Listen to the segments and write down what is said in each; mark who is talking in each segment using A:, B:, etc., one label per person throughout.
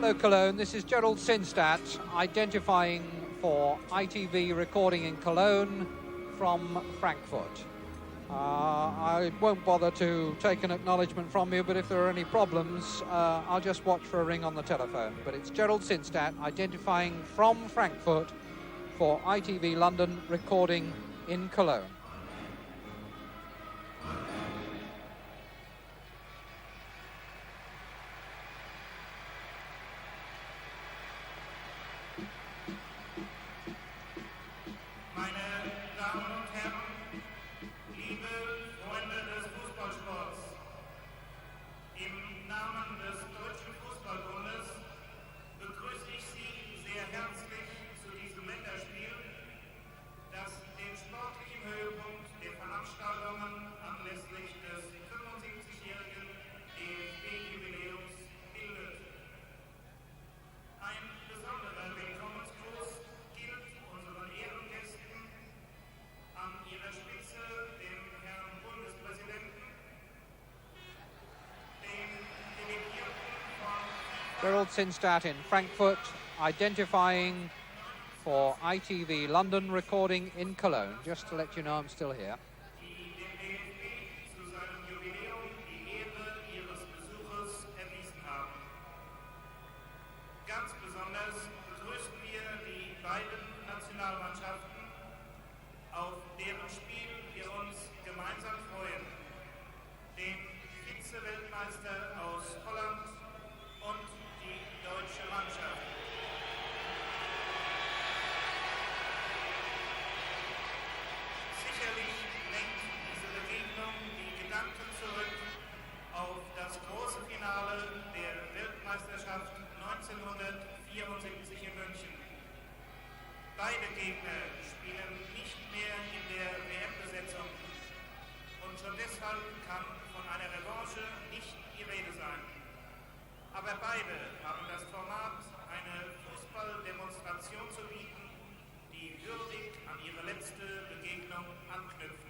A: Hello Cologne, this is Gerald Sinstadt identifying for ITV recording in Cologne from Frankfurt. I won't bother to take an acknowledgement from you, but if there are any problems, I'll just watch for a ring on the telephone. But it's Gerald Sinstadt identifying from Frankfurt for ITV London recording in Cologne. Gerald Sinstadt in Frankfurt, identifying for ITV London, recording in Cologne. Just to let you know I'm still here.
B: Ganz besonders begrüßen wir die beiden Nationalmannschaften, auf deren Spiel wir uns gemeinsam freuen. Den Vize-Weltmeister aus Holland und die deutsche Mannschaft. Sicherlich lenkt diese Begegnung die Gedanken zurück auf das große Finale der Weltmeisterschaft 1974 in München. Beide Gegner spielen nicht mehr in der WM-Besetzung und schon deshalb kann von einer Revanche nicht die Rede sein. Aber beide haben das Format, eine Fußballdemonstration zu bieten, die würdig an ihre letzte Begegnung anknüpft.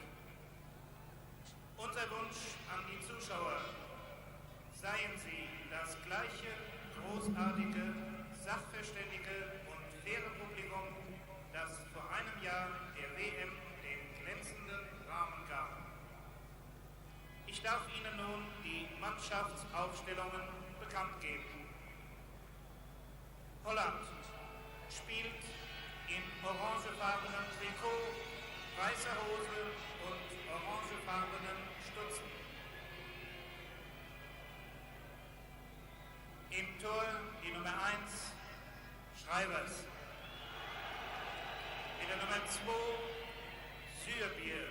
B: Unser Wunsch an die Zuschauer: Seien Sie das gleiche großartige, sachverständige und faire Publikum, das vor einem Jahr der WM den glänzenden Rahmen gab. Ich darf Ihnen nun die Mannschaftsaufstellungen bekannt geben. Holland spielt in orangefarbenem Trikot, weißer Hose und orangefarbenen Stutzen. Im Tor die Nummer 1, Schreibers. In der Nummer 2, Sürbier.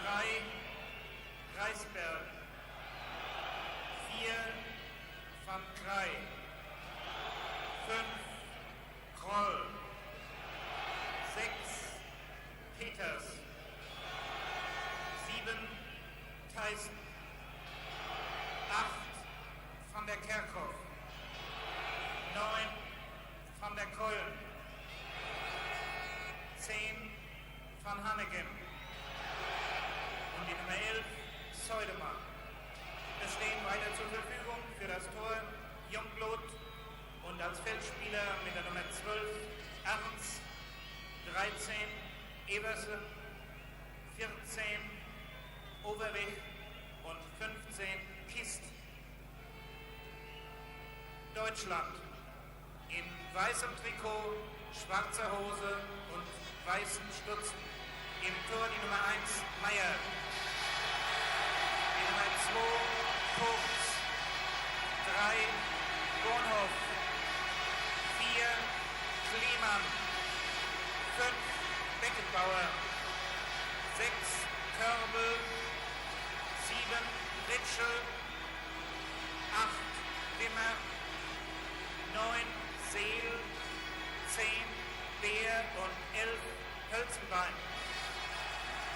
B: 3, Reisberg. 4, Van Krij. 5, Kroll. 6, Peters. 7, Thijssen. 8, Van der Kerkhoff. 9, Van der Keulen. 10, Van Hanegem. Und die Nummer 11, Seudemann. Es stehen weiter zur Verfügung für das Tor Jungblut und als Feldspieler mit der Nummer 12 Ernst, 13 Eversen, 14 Overweg und 15 Kist. Deutschland in weißem Trikot, schwarzer Hose und weißen Stutzen. Im Tor die Nummer 1 Meier, die Nummer 2 Vogts, 3 Bornhoff, 4 Kleemann, 5 Beckenbauer, 6 Körbel, 7 Ritschel, 8 Wimmer, 9 Seel, 10 Beer und 11 Hölzenbein.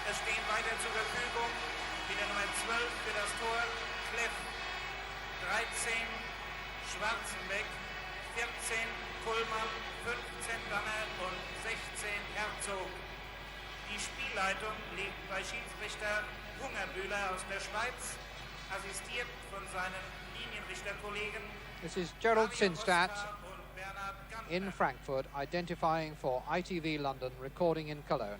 B: Es stehen weiter zur Verfügung mit der Nummer 12 für das Tor Kleff, 13 Schwarzenbeck, 14 Kullmann, 15 Danner und 16 Herzog. Die Spielleitung liegt bei Schiedsrichter Hungerbühler aus der Schweiz, assistiert von seinen Linienrichterkollegen
A: This is Gerald
B: Mario
A: Sinstadt
B: Rostra und Bernhard Gantner.
A: in Frankfurt, identifying for ITV London, recording in Cologne.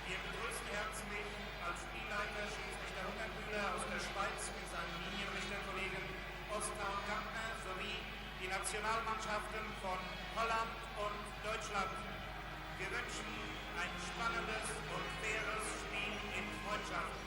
B: Wir begrüßen herzlich als Spielleiter Schiedsrichter Hungertmüller aus der Schweiz mit seinen Linienrichterkollegen Rostra und Gantner sowie die Nationalmannschaften von Holland und Deutschland. Wir wünschen ein spannendes und faires Spiel in Freundschaft.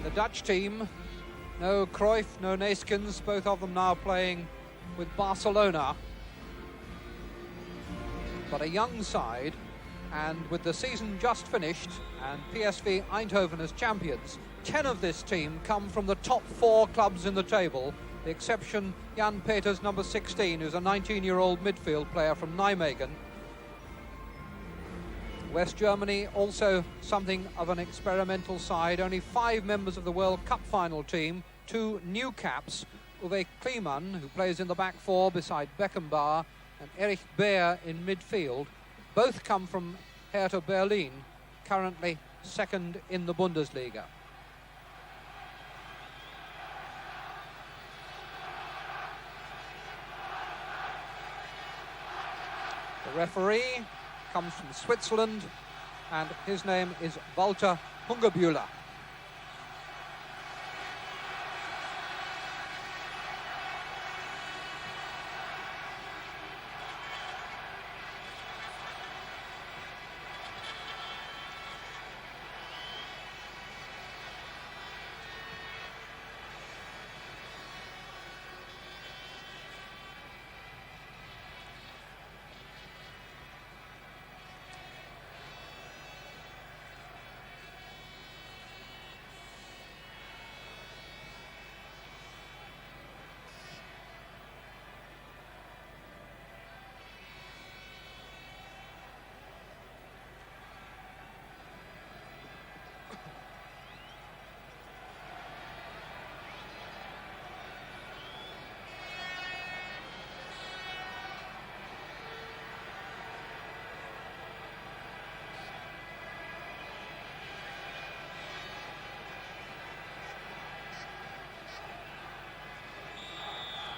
B: The Dutch team, no Cruyff, no Neeskens, both of them now playing with Barcelona. But a young side, and with the season just finished and PSV Eindhoven as champions, 10 of this team come from the top 4 clubs in the table, the exception Jan Peters, number 16, who's a 19-year-old midfield player from Nijmegen. West Germany also something of an experimental side. Only 5 members of the World Cup final team, 2 new caps, Uwe Kleeman, who plays in the back 4 beside Beckenbauer, and Erich Beer in midfield. Both come from Hertha Berlin, currently second in the Bundesliga. The referee comes from Switzerland, and his name is Walter Hungerbühler.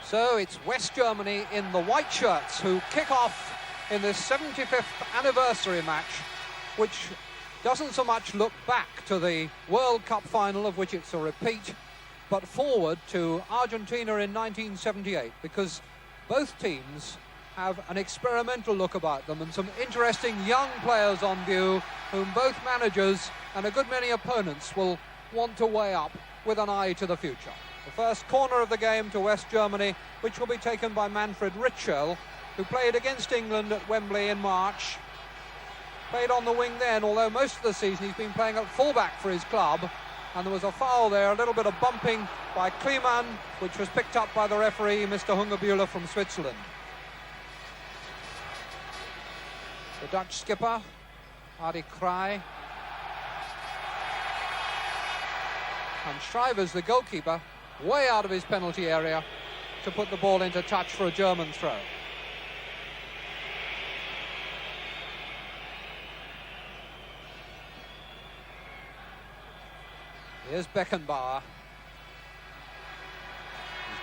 A: So it's West Germany in the white shirts who kick off in this 75th anniversary match, which doesn't so much look back to the World Cup final, of which it's a repeat, but forward to Argentina in 1978, because both teams have an experimental look about them and some interesting young players on view whom both managers and a good many opponents will want to weigh up with an eye to the future. The first corner of the game to West Germany, which will be taken by Manfred Ritschel, who played against England at Wembley in March. Played on the wing then, although most of the season he's been playing at fullback for his club. And there was a foul there, a little bit of bumping by Kliman, which was picked up by the referee, Mr. Hungerbühler from Switzerland. The Dutch skipper, Adi Kraai. And Schrijvers, the goalkeeper, way out of his penalty area to put the ball into touch for a German throw. Here's Beckenbauer.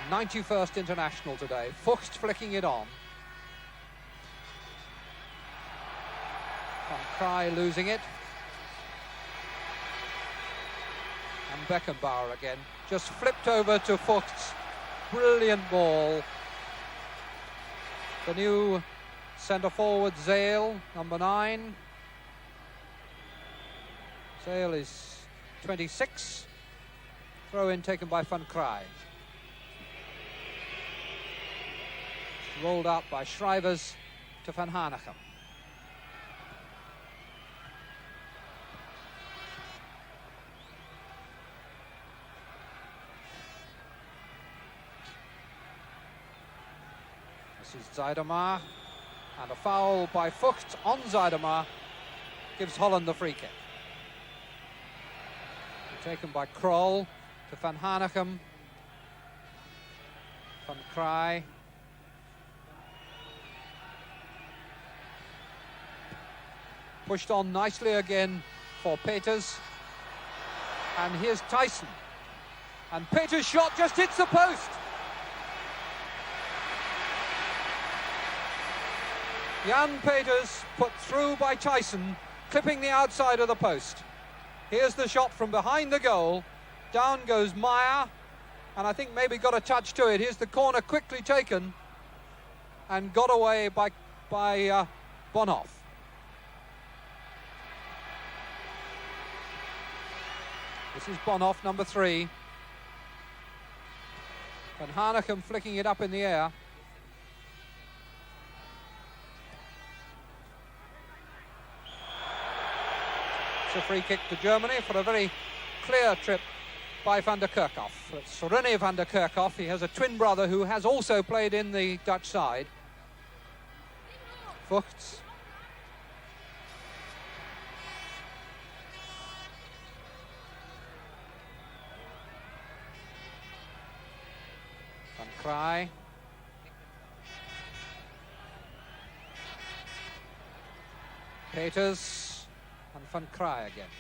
A: His 91st international today. Fuchs flicking it on. Van Kraai losing it. And Beckenbauer again. Just flipped over to Fuchs. Brilliant ball. The new centre forward, Zale, number 9. Zale is 26. Throw in taken by Van Kraai. Rolled out by Schrijvers to Van Hanegem. This is Zuidema, and a foul by Fuchs on Zuidema gives Holland the free kick. Taken by Krol to Van Hanegem. Van Kraai. Pushed on nicely again for Peters. And here's Tyson. And Peters' shot just hits the post. Jan Peters put through by Tyson, clipping the outside of the post. Here's the shot from behind the goal. Down goes Meyer, and I think maybe got a touch to it. Here's the corner quickly taken and got away by Bonhoff. This is Bonhoff, number 3. Van Hanegem flicking it up in the air. A free kick to Germany for a very clear trip by van der Kerkhoff. It's René van der Kerkhoff. He has a twin brother who has also played in the Dutch side. Fuchs. Van Kraai. Peters. And Van Kraai again.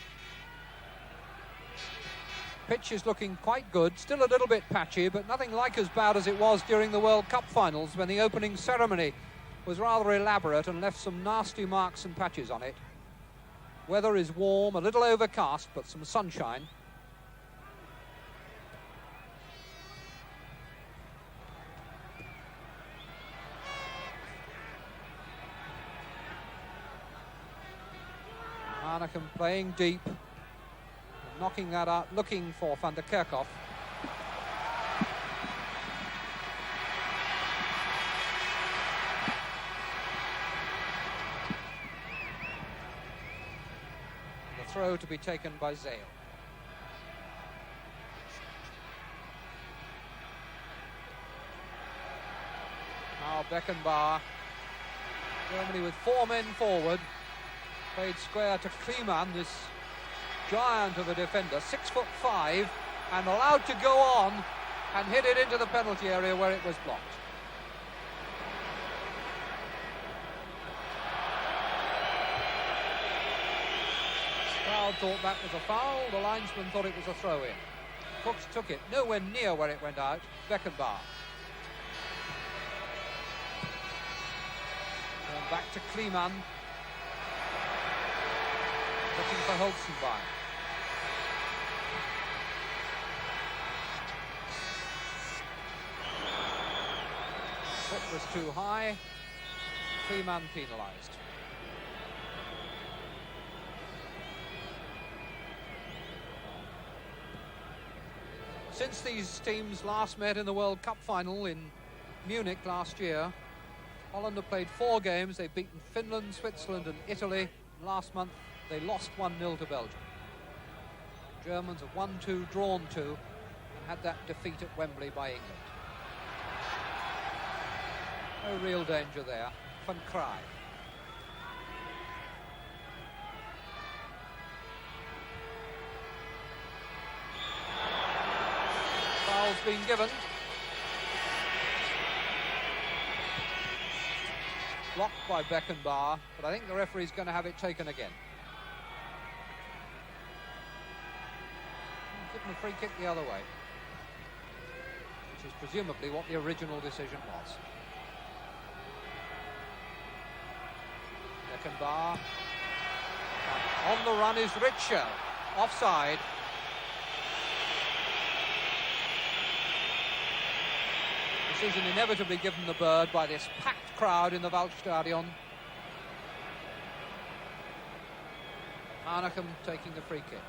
A: Pitch is looking quite good, still a little bit patchy, but nothing like as bad as it was during the World Cup finals when the opening ceremony was rather elaborate and left some nasty marks and patches on it. Weather is warm, a little overcast, but some sunshine. Hanegem playing deep, knocking that out, looking for van der Kerkhoff. The throw to be taken by Zale. Now Beckenbauer. Germany with 4 men forward. Played square to Kliman, this giant of a defender, 6'5", and allowed to go on and hit it into the penalty area where it was blocked. The crowd thought that was a foul, the linesman thought it was a throw-in. Fuchs took it, nowhere near where it went out, Beckenbauer. Going back to Kliman. Looking for Holzenbein. Foot was too high. Kliman penalised. Since these teams last met in the World Cup final in Munich last year, Holland have played 4 games. They've beaten Finland, Switzerland and Italy. Last month they lost 1-0 to Belgium. Germans have won 2, drawn 2 and had that defeat at Wembley by England. No real danger there. Van Kraai. Foul's been given. Blocked by Beckenbauer, but I think the referee's going to have it taken again. Give him a free kick the other way, which is presumably what the original decision was. Beckenbauer. On the run is Richter. Offside. Decision inevitably given the bird by this packed crowd in the Waldstadion. Arnhem taking the free kick.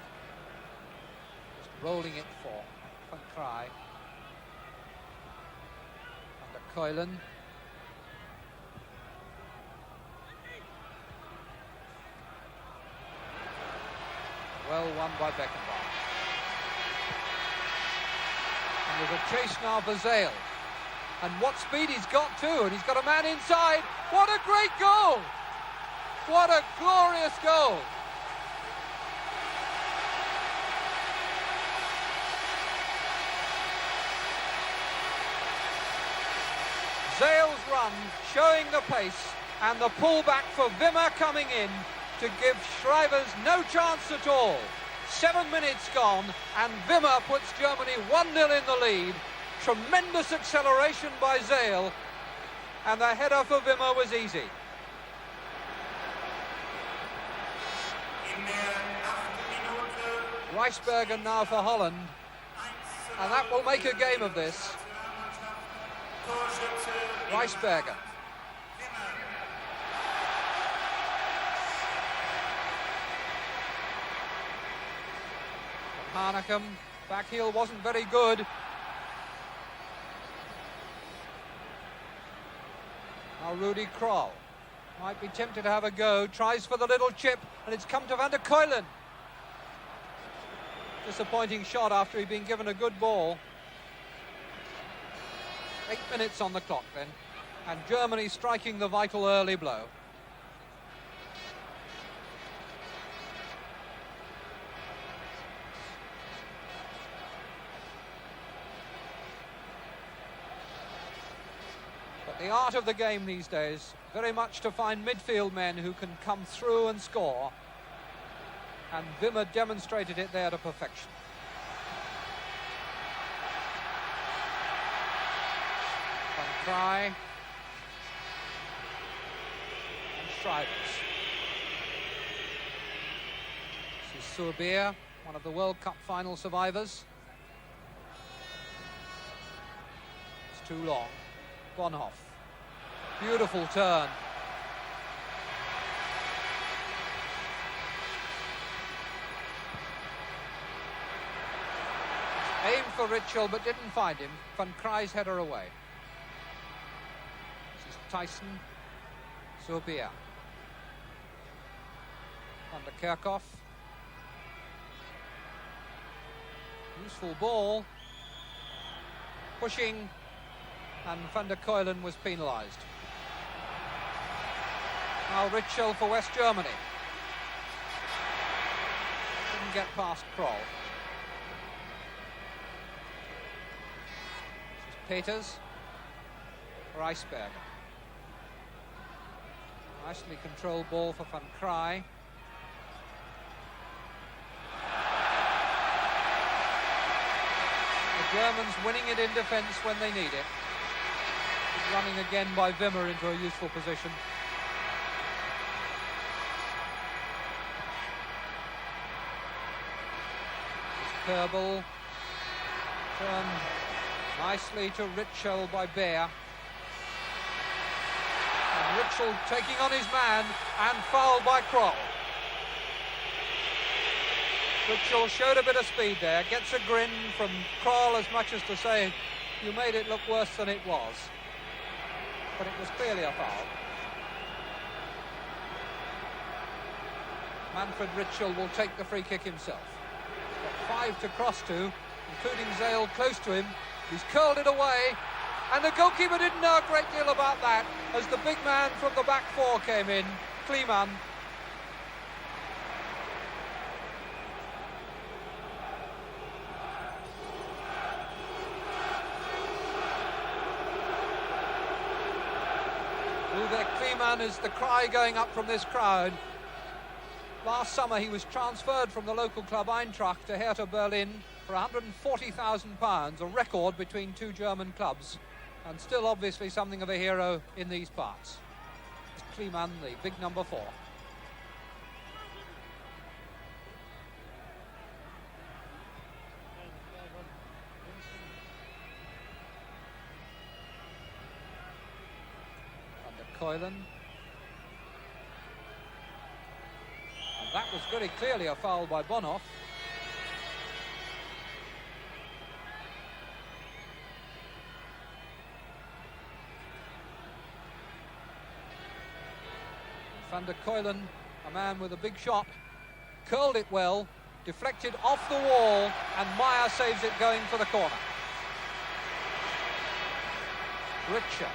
A: Just rolling it for Van Kraai. Under Keulen. Well won by Beckenbauer. And there's a chase now for Zale. And what speed he's got too, and he's got a man inside. What a great goal! What a glorious goal! Zale's run showing the pace, and the pullback for Wimmer coming in to give Schreivers no chance at all. 7 minutes gone, and Wimmer puts Germany 1-0 in the lead. Tremendous acceleration by Zale, and the header for Wimmer was easy. Reisberger now for Holland, and that will make a game of this. Reisberger. Arnhem, back heel wasn't very good. Now Rudy Krol might be tempted to have a go, tries for the little chip, and it's come to Van der Keulen. Disappointing shot after he'd been given a good ball. 8 minutes on the clock then, and Germany striking the vital early blow. The art of the game these days, very much to find midfield men who can come through and score. And Wimmer demonstrated it there to perfection. Van Kraai. And Schreivers. This is Surbeer, one of the World Cup final survivors. It's too long. Bonhoff. Beautiful turn. Aimed for Ritschel but didn't find him. Van Kraai's header away. This is Tyson. Surbeer. Van der Kerkhoff. Useful ball. Pushing. And Van der Keulen was penalised. Now Ritschel for West Germany. Didn't get past Kroll. This is Peters. Reisberger. Nicely controlled ball for Van Kraai. The Germans winning it in defence when they need it. Running again by Wimmer into a useful position. Kerbel. Turn nicely to Ritschel by Bear. And Ritschel taking on his man and fouled by Kroll. Ritschel showed a bit of speed there, gets a grin from Kroll as much as to say, you made it look worse than it was. But it was clearly a foul. Manfred Ritschel will take the free kick himself. He's got 5 to cross to, including Zale close to him. He's curled it away, and the goalkeeper didn't know a great deal about that as the big man from the back four came in, Kleeman. Uwe Kleeman is the cry going up from this crowd. Last summer he was transferred from the local club Eintracht to Hertha Berlin for £140,000, a record between two German clubs, and still obviously something of a hero in these parts. It's Kleeman, the big number 4. Koylen. And that was very clearly a foul by Bonhoff. Van der Koylen, a man with a big shot, curled it well, deflected off the wall, and Meyer saves it going for the corner. Richer.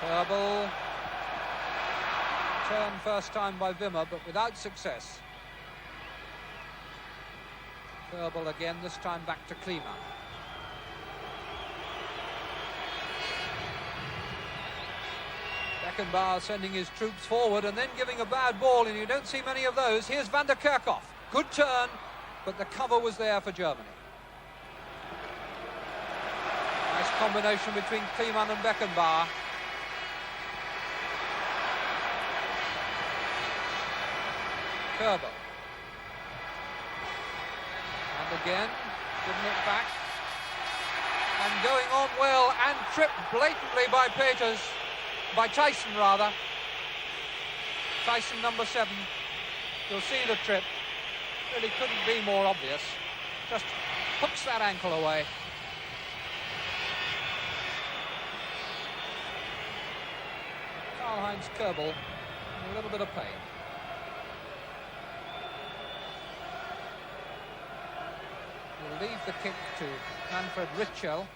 A: Kerbel. Turn first time by Wimmer, but without success. Kerbel again, this time back to Kleeman. Beckenbauer sending his troops forward and then giving a bad ball, and you don't see many of those. Here's Van der Kerkhoff. Good turn, but the cover was there for Germany. Nice combination between Kleeman and Beckenbauer. Kerbel. And again, giving it back. And going on well, and tripped blatantly by Peters. By Tyson, rather. Tyson, number 7. You'll see the trip. Really couldn't be more obvious. Just hooks that ankle away. Karl-Heinz Kerbel in a little bit of pain. We'll leave the kick to Manfred Ritschel.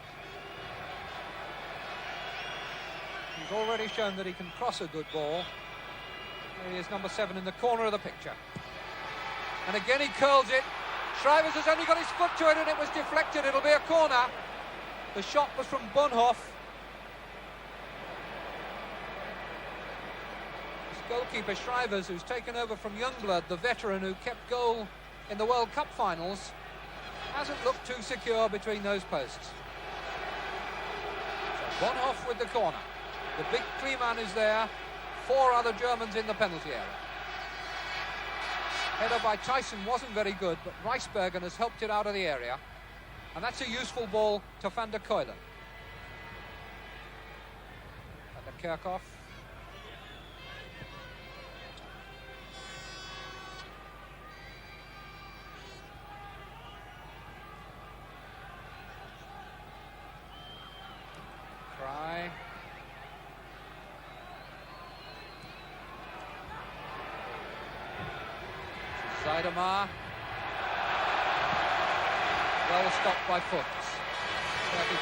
A: He's already shown that he can cross a good ball. There he is, number 7 in the corner of the picture. And again he curls it. Schreivers has only got his foot to it and it was deflected. It'll be a corner. The shot was from Bonhoff. This goalkeeper Schreivers, who's taken over from Youngblood, the veteran who kept goal in the World Cup finals, hasn't looked too secure between those posts. So Bonhoff with the corner. The big Kleeman is there. 4 other Germans in the penalty area. Header by Tyson wasn't very good, but Reisbergen has helped it out of the area. And that's a useful ball to Van der Koylen. Van der Kerkhoff. Cry. Seidemar. Well stopped by Fuchs.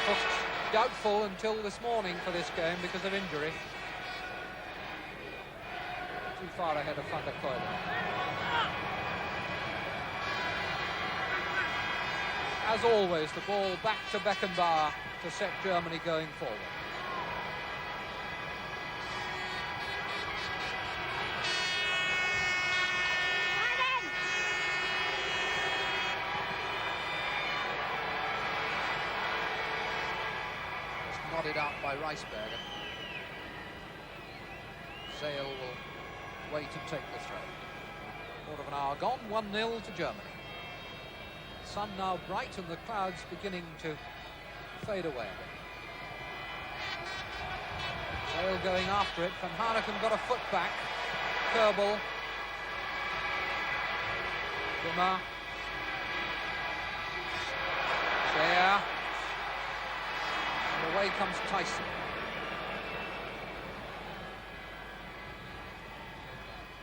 A: Fuchs doubtful until this morning for this game because of injury. Too far ahead of Van der Koylen. As always, the ball back to Beckenbauer to set Germany going forward. Nodded out by Reisbergen. Zale will wait and take the throw. Quarter of an hour gone, 1-0 to Germany. Sun now bright and the clouds beginning to fade away. Zale going after it. Van Hanegem got a foot back. Kerbel. Wimmer. There. And away comes Tyson.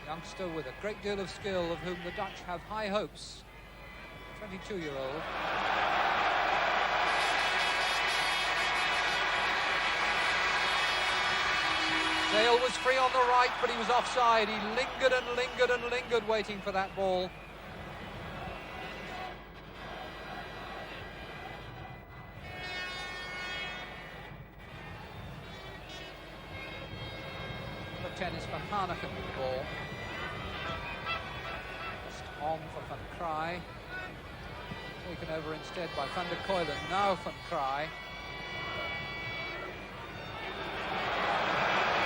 A: Youngster with a great deal of skill, of whom the Dutch have high hopes. 22-year-old. Zale was free on the right, but he was offside. He lingered and lingered and lingered waiting for that ball. Number 10 is Van Hanegem with the ball. Just on for Van Kraai. Taken over instead by Van der Kuylen. Now Van Kraai.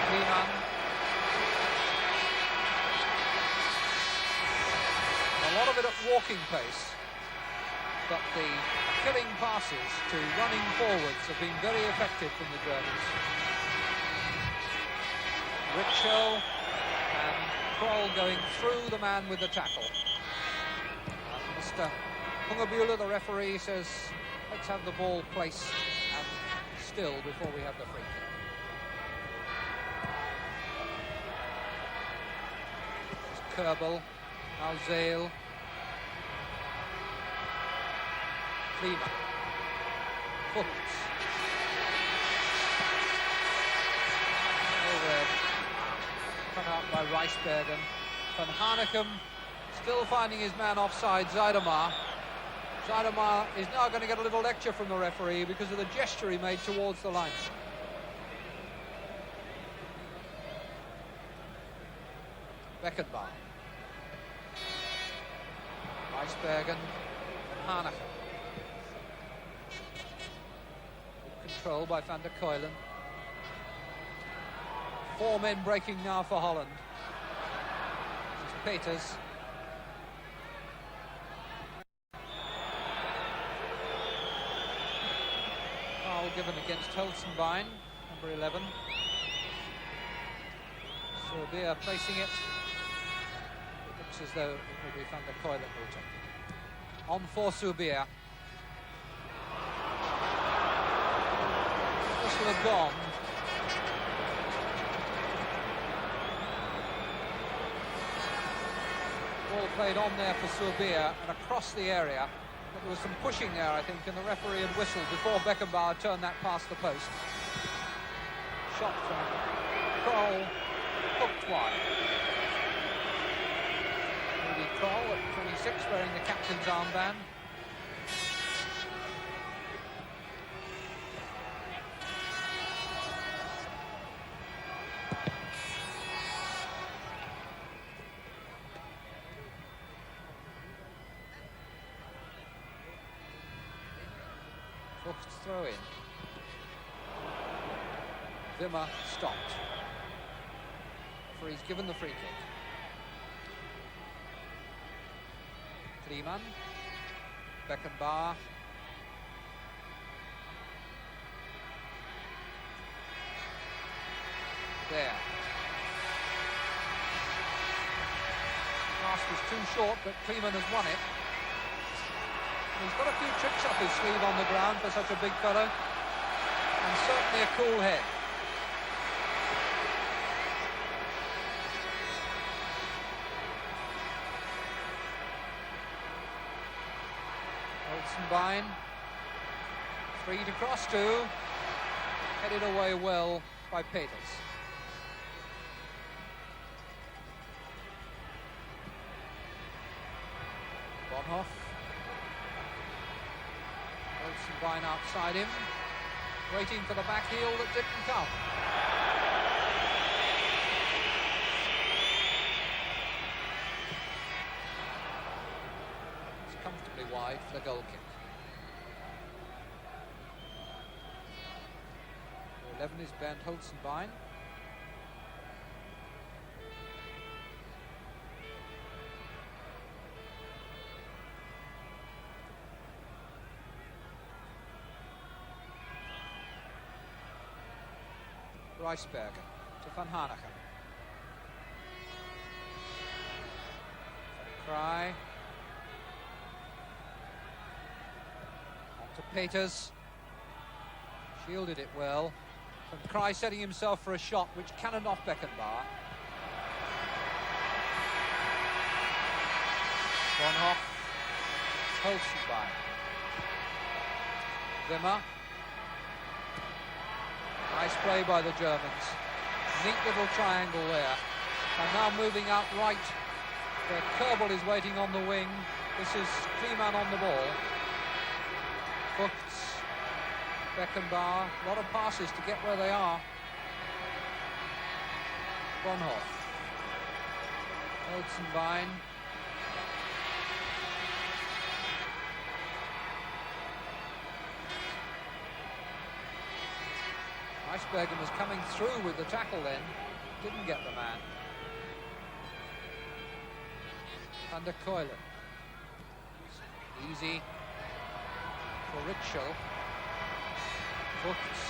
A: Kleeman. A lot of it at walking pace, but the killing passes to running forwards have been very effective from the Germans. Richo and Kroll going through the man with the tackle. And Mr. Hungerbühler, the referee, says, let's have the ball placed and still before we have the free kick. Kerbel, now Zale, Kleeman, Fuchs, Overhead, cut out by Rijsbergen. Van Hanegem still finding his man offside, Zuidema. Zuidema is now going to get a little lecture from the referee because of the gesture he made towards the line. Beckenbauer. Rijsbergen and Hanegem. Good control by Van der Kuylen. 4 men breaking now for Holland. This is Peters. Foul given against Holzenbein, number 11. Serbia placing it. Looks as though it will be Van der Kuylen who will take it. On for Serbia. This will have gone. Ball played on there for Serbia and across the area. But there was some pushing there, I think, and the referee had whistled before Beckenbauer turned that past the post. Shot from Kroll, hooked wide. Kroll at 26, wearing the captain's armband. Fuchs throw in. Wimmer stopped. Referee's given the free kick. Kleeman, Beckenbauer, there. Pass was too short, but Kleeman has won it. He's got a few tricks up his sleeve on the ground for such a big fellow, and certainly a cool head. Holzenbein, free to cross to, headed away well by Peters. Bonhoff. Holzenbein outside him, waiting for the back heel that didn't come. It's comfortably wide for the goal kick. 11 is Bernd Holzenbein. Reisberger to Van Hanegem. Van Kraai. On to Peters. Shielded it well. Van Kraai setting himself for a shot which cannoned off Beckenbauer. Bonhoff. Holzenbein. Wimmer. Nice play by the Germans. Neat little triangle there. And now moving out right, where Kerbel is waiting on the wing. This is Kleeman on the ball. Vogts, Beckenbauer, a lot of passes to get where they are. Bonhoff. Holzenbein. Reisbergen was coming through with the tackle then, didn't get the man. Van der Keulen. Easy for Ritschel. Vogts.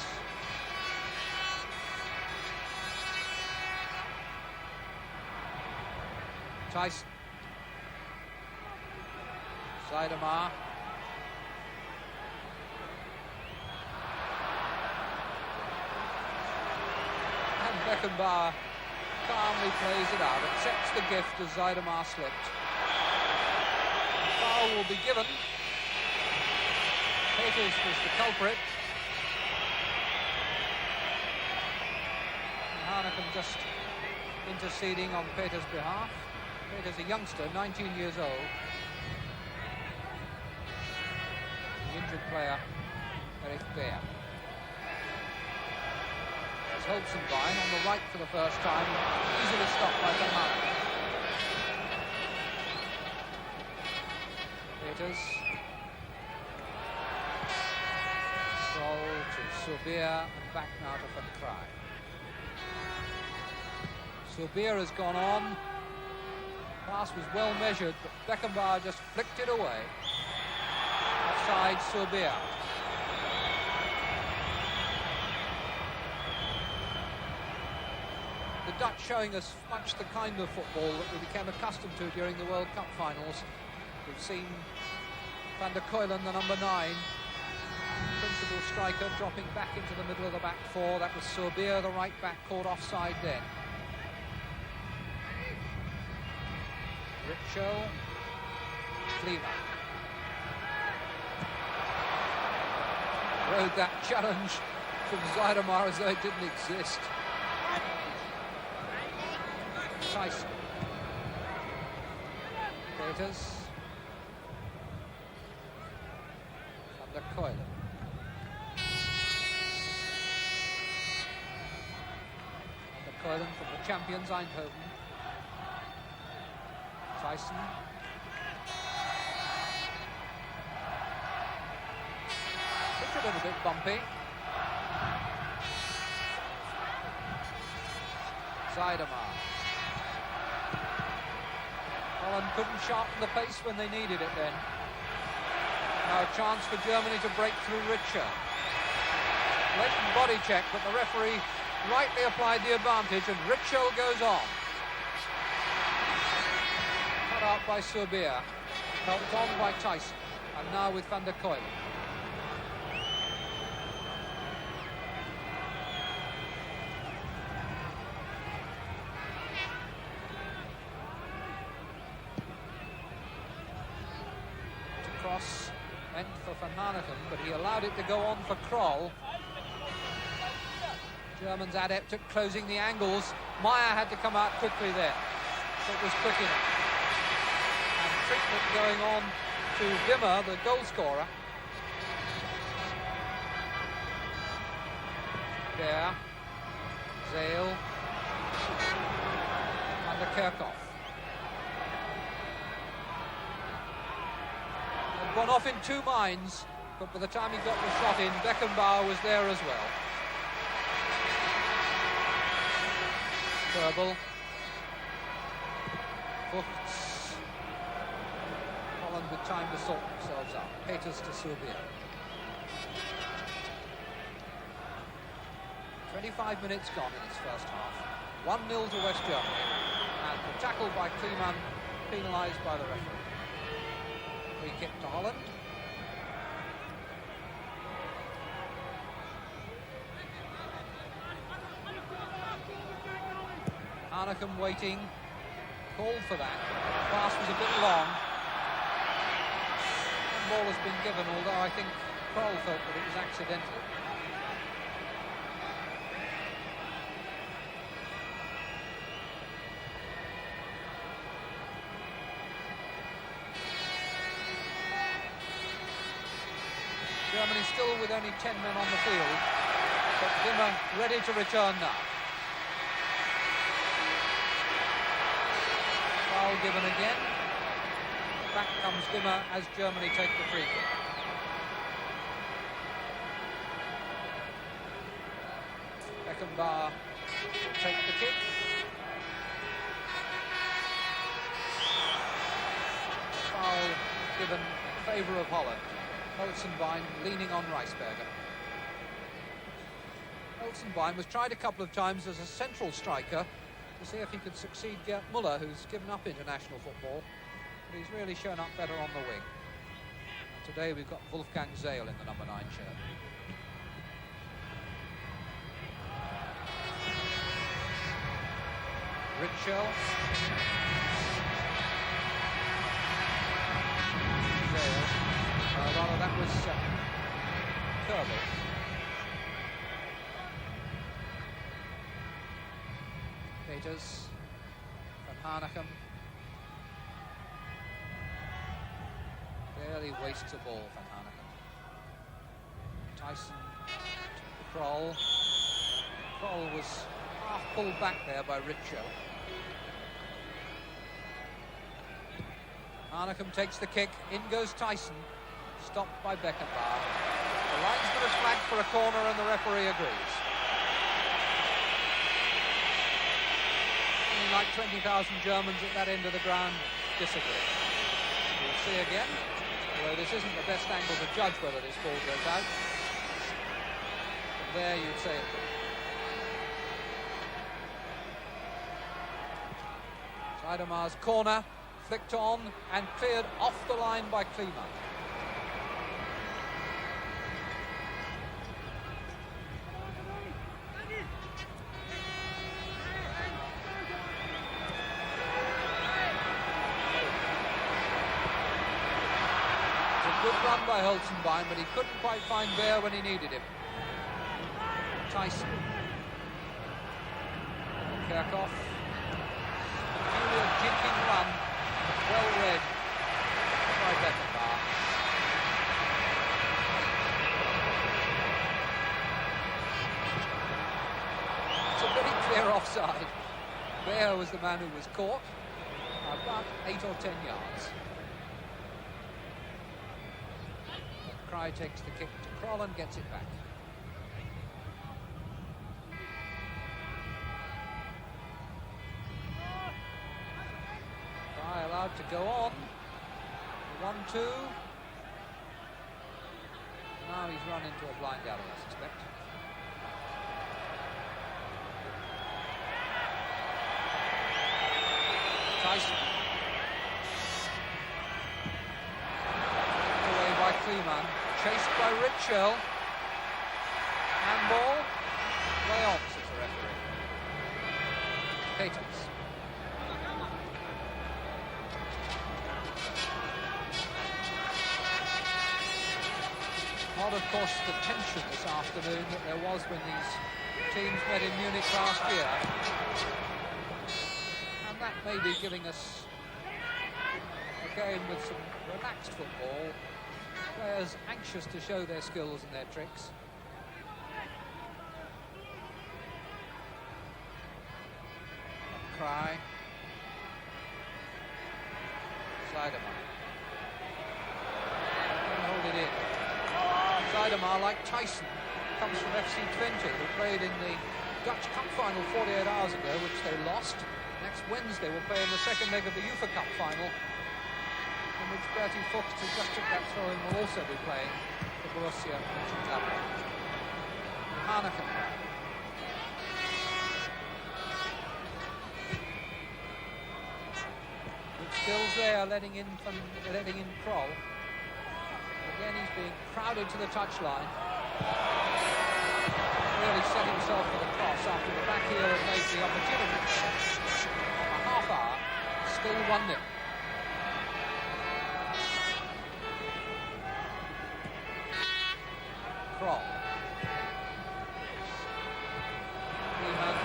A: Tyson. Seidemar. Beckenbauer calmly plays it out, accepts the gift as Seidemar slipped. The foul will be given. Peters was the culprit. Hanegem just interceding on Peters' behalf. Peters, a youngster, 19 years old. The injured player, Erich Beer. Holzenbein on the right for the first time, easily stopped by Van Hanegem. Peters. Sol to Soubier and back now to Van Kraai. Soubier has gone on. Pass was well measured, but Beckenbauer just flicked it away. Offside Soubier. The Dutch showing us much the kind of football that we became accustomed to during the World Cup finals. We've seen Van der Keulen, the number 9, principal striker, dropping back into the middle of the back four. That was Soubier, the right back, caught offside then. Ritschel, Kleeman. Rode that challenge from Seidemar as though it didn't exist. Tyson. Peters. Van der Keulen. Van der Keulen from the champions Eindhoven. Tyson. It's a little bit bumpy. Seidemar. Holland couldn't sharpen the pace when they needed it then. Now a chance for Germany to break through Richter. Blatant body check, but the referee rightly applied the advantage and Ritschel goes on. Cut out by Soubier, helped on by Tyson, and now with Van der Keulen. Cross meant for Van Hanegem, but he allowed it to go on for Kroll. Germans adept at closing the angles. Meyer had to come out quickly there, so it was quick enough. And treatment going on to Wimmer, the goal scorer. There, Zale, and the Kerkhoff. Gone off in two minds, but by the time he got the shot in, Beckenbauer was there as well. Kerbel. Vogts. Holland with time to sort themselves out. Peters to Soubier. 25 minutes gone in its first half. 1-0 to West Germany. And the tackle by Kliman penalised by the referee. Free kick to Holland. Hanegem waiting. Called for that. Pass was a bit long. The ball has been given, although I think Kroll felt that it was accidental. Germany still with only 10 men on the field, but Wimmer ready to return now. Foul given again. Back comes Wimmer as Germany take the free kick. Beckenbauer will take the kick. Foul given in favour of Holland. Holzenbein leaning on Reisberger. Holzenbein was tried a couple of times as a central striker to see if he could succeed Gerd Müller, who's given up international football, but he's really shown up better on the wing. And today we've got Wolfgang Zehl in the number 9 shirt. Ritschel. Zehl. Rather, that was Kirby. Peters. Van Hanegem. Barely wastes a ball, Van Hanegem. Tyson to Kroll. Kroll was half pulled back there by Ritschel. Hanegem takes the kick. In goes Tyson. Stopped by Beckenbauer. The linesman has flagged for a corner and the referee agrees. Something like 20,000 Germans at that end of the ground disagree. We'll see again, although this isn't the best angle to judge whether this ball goes out. From there you'd say it could. Zeidemar's corner, flicked on and cleared off the line by Kliman. Good run by Holzenbein, but he couldn't quite find Bear when he needed him. Tyson. Kerkhoff. Peculiar jinking run, well read by Beckenbauer. It's a very clear offside. Bear was the man who was caught, about 8 or 10 yards. Cry takes the kick to Kroll and gets it back. Cry allowed to go on. 1-2. Now he's run into a blind alley, I suspect. Tyson. Away by Kliman. Chased by Ritschel. Handball. Play on, says the referee. Peters. Not, of course, the tension this afternoon that there was when these teams met in Munich last year. And that may be giving us a game with some relaxed football. Players anxious to show their skills and their tricks. Cry. Zeidemann. Hold it in. Zeidemann, like Tyson, comes from FC Twente, who played in the Dutch Cup final 48 hours ago, which they lost. Next Wednesday we'll play in the second leg of the UEFA Cup final, in which Bertie Fuchs, who just took that throw-in, will also be playing for Borussia Mönchengladbach. Hanegem. Still there, letting in Kroll. Again, he's being crowded to the touchline. Really set himself for the cross after the back heel had made the opportunity. A half hour, still 1-0. Kroll.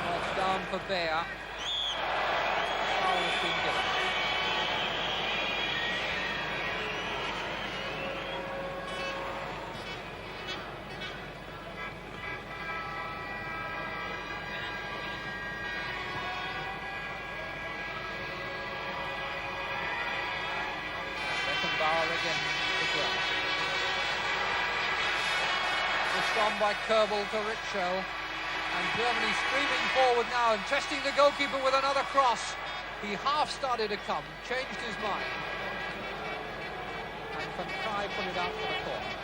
A: Knocks down for Bear. Foul has been given. Again to Germany. Pushed on by Kerbal to Ritschel, and Germany streaming forward now and testing the goalkeeper with another cross. He half started to come, changed his mind, and Van Krij put it out for the corner.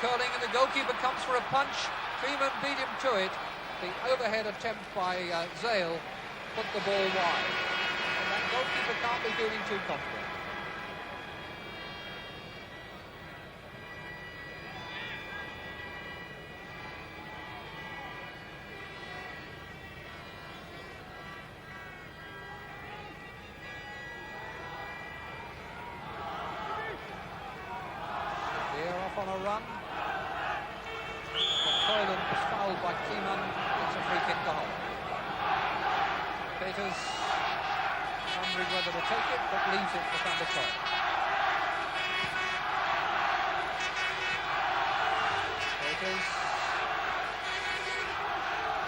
A: Curling, and the goalkeeper comes for a punch. Freeman beat him to it. The overhead attempt by Zale put the ball wide. And that goalkeeper can't be feeling too confident. They're off on a run. Koylen was fouled by Kleeman. It's a free kick to Holland. Peters wondering whether to take it, but leaves it for Van der Koylen. Peters.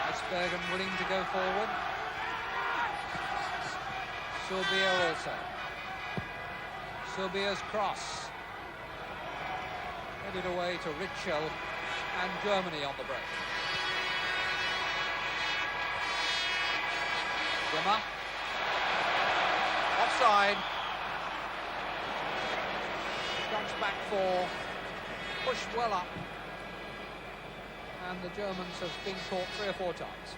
A: Eisbergen willing to go forward. Surbier also. Surbier's cross. Headed away to Ritschel. And Germany on the break. Wimmer. Offside. Comes back for. Pushed well up. And the Germans have been caught 3 or 4 times.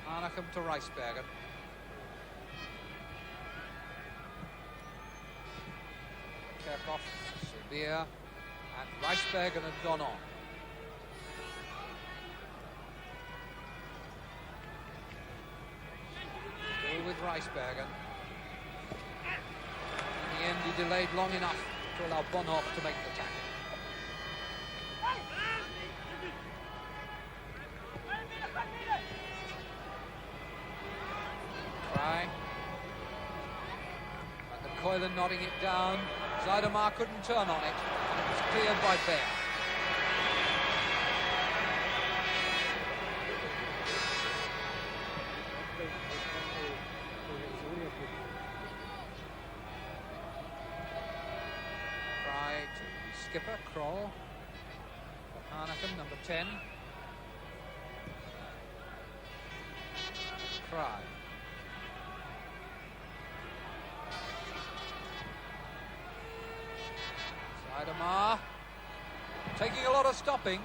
A: Arnhem to Reisbergen. Kerkhoff, Surbier, and Reisbergen had gone on. Still with Reisbergen. In the end, he delayed long enough to allow Bonhoff to make the tackle. Try. And the Koylen nodding it down. Zuidema couldn't turn on it, and it was cleared by Bear. Try to skipper, Kroll. For Arnhem, number 10. Try. Zuidema taking a lot of stopping.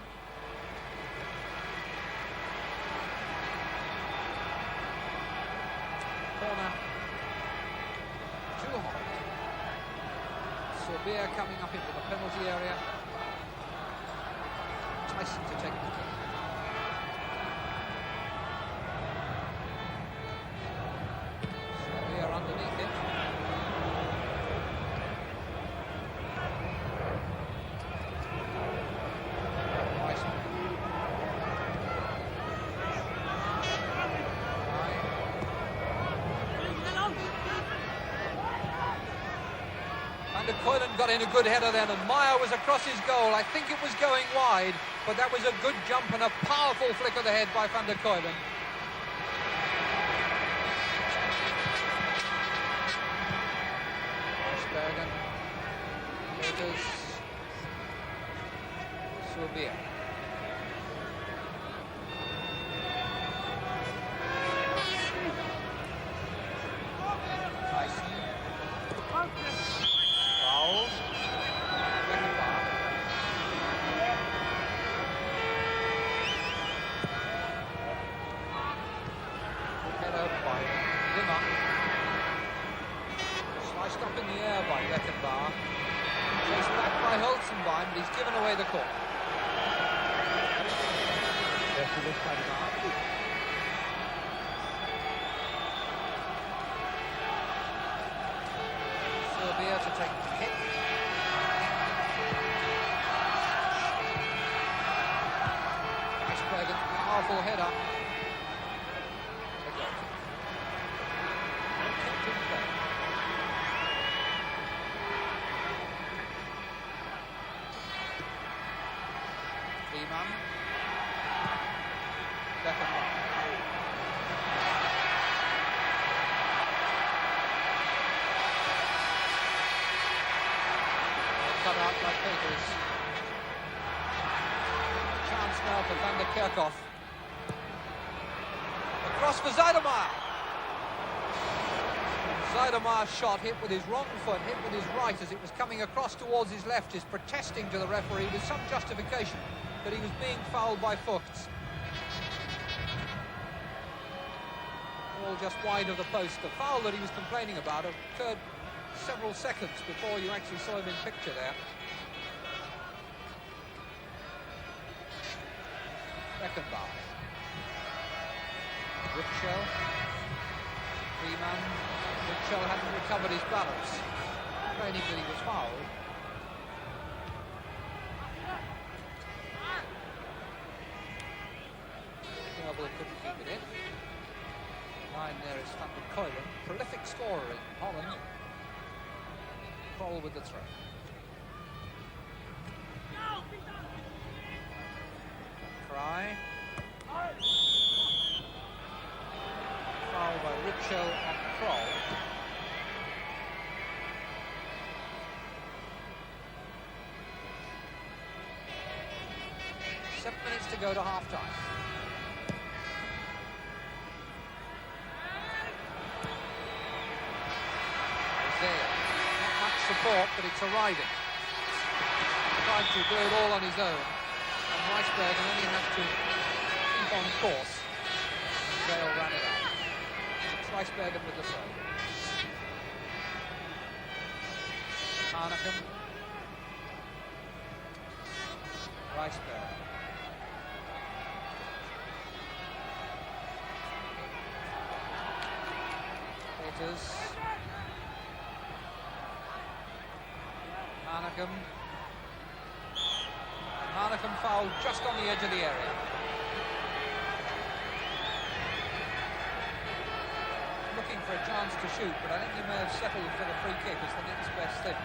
A: Corner to Holland. Surbier coming up into the penalty area. Tyson to take the kick. Surbier underneath it. Koylen got in a good header then, and Meyer was across his goal. I think it was going wide, but that was a good jump and a powerful flick of the head by Van der Koylen. Eisbergen, Peters, Serbia. Tyson. Fouls. Beckenbauer. Header by Limmer. Sliced up in the air by Beckenbauer. Chased back by Holzenbein, but he's given away the corner. Serbia to take the kick. Icebergen's powerful header. Cut out by Peters. Chance now for Van der Kerkhoff. Across for Zeidemeyer. Zeidemeyer's shot hit with his wrong foot, hit with his right as it was coming across towards his left, is protesting to the referee with some justification that he was being fouled by Fuchs. All just wide of the post. The foul that he was complaining about occurred several seconds before you actually saw him in picture there. Beckenbauer. Ripschel. Riemann. Ripschel hadn't recovered his balance, complaining that he was fouled. Kerbel couldn't keep it in. Line there is Van der Keulen, prolific scorer in Holland. Kroll with the throw. Cry. Foul by Ripschel on Kroll. Seven minutes to go to half-time. Support, but it's arriving. He tried to do it all on his own, and Weisbergen only had to keep on course. And Dale ran it out. It's Weisbergen with the throw. Arnhem. Weisbergen. Peters. Arnhem fouled just on the edge of the area. Looking for a chance to shoot, but I think he may have settled for the free kick as the next best thing.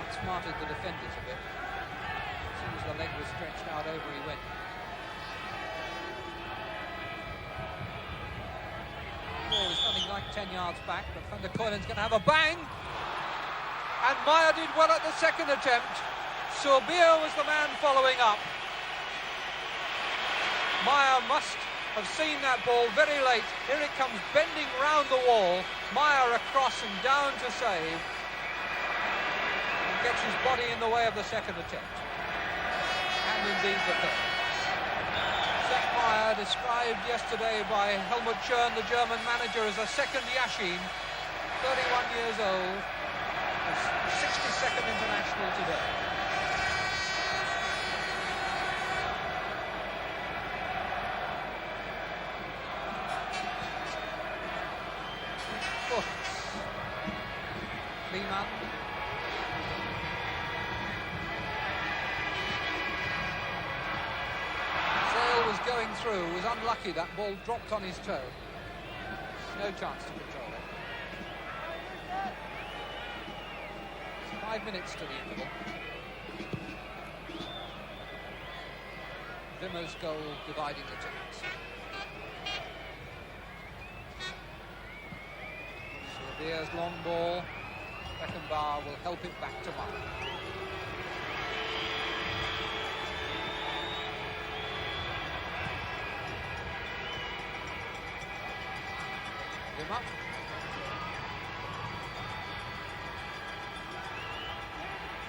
A: Outsmarted the defenders a bit. As soon as the leg was stretched out, over he went. Ball is nothing like 10 yards back, but Van der Keulen's going to have a bang. And Meyer did well at the second attempt. Serbia was the man following up. Meyer must have seen that ball very late. Here it comes bending round the wall. Meyer across and down to save. And gets his body in the way of the second attempt. And indeed the third. Sepp Meyer, described yesterday by Helmut Schön, the German manager, as a second Yashin, 31 years old. 62nd international today. Fuchs. Riemann. Zale was going through, was unlucky, that ball dropped on his toe. No chance to control it. 5 minutes to the interval. Wimmer's goal dividing the teams. Serbia's long ball. Beckenbauer will help it back to Meyer. Wimmer.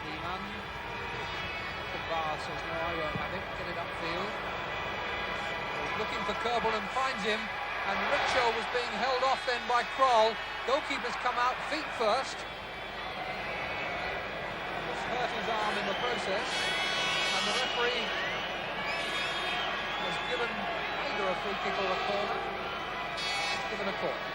A: Lehmann. Bar says, no, I won't have it. Get it upfield. He's looking for Kerbel and finds him. And Richo was being held off then by Kroll. Goalkeeper's come out feet first. He's hurt his arm in the process. And the referee has given either a free kick or a corner. He's given a corner.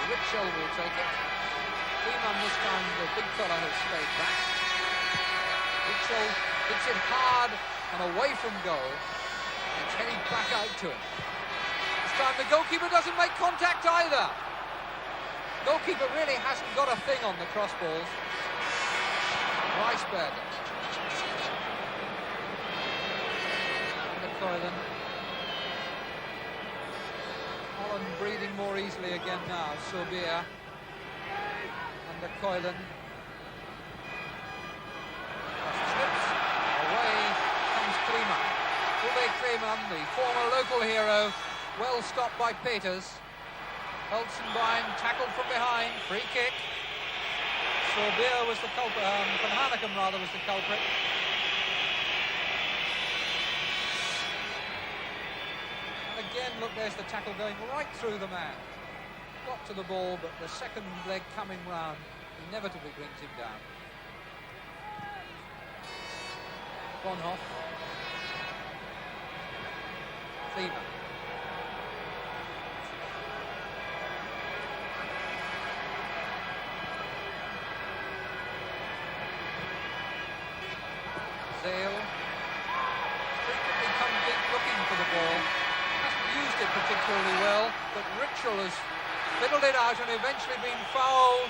A: Richo will take it. Lehmann this time, the big fella has stayed back. Richo hits it hard and away from goal. And it's heading back out to him. This time the goalkeeper doesn't make contact either. Goalkeeper really hasn't got a thing on the cross balls. Weisberger. And Coylan. Holland breathing more easily again now. Sobier. Under Coylan. Slips. Away comes Kleeman. Uwe Kleeman, the former local hero, well stopped by Peters. Holzenbein tackled from behind. Free kick. Sobier was the culprit. Van Hanegem rather was the culprit. Again, look, there's the tackle going right through the man. Got to the ball, but the second leg coming round inevitably brings him down. Bonhoff. Kleeman. Zale. Frequently come deep looking for the ball. Used it particularly well, but Richel has fiddled it out and eventually been fouled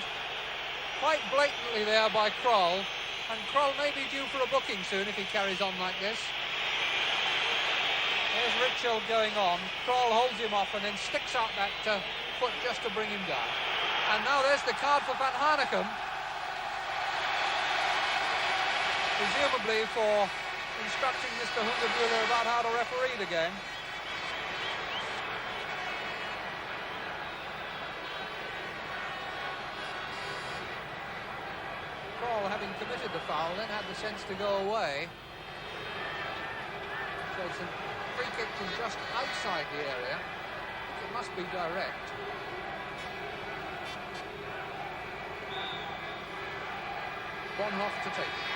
A: quite blatantly there by Kroll, and Kroll may be due for a booking soon if he carries on like this. There's Richel going on. Kroll holds him off and then sticks out that foot just to bring him down. And now there's the card for Van Hanegem, presumably for instructing Mr. Hungerbuehler about how to referee the game. Having committed the foul, then had the sense to go away. So it's a free kick from just outside the area. It must be direct. Bonhoff to take it.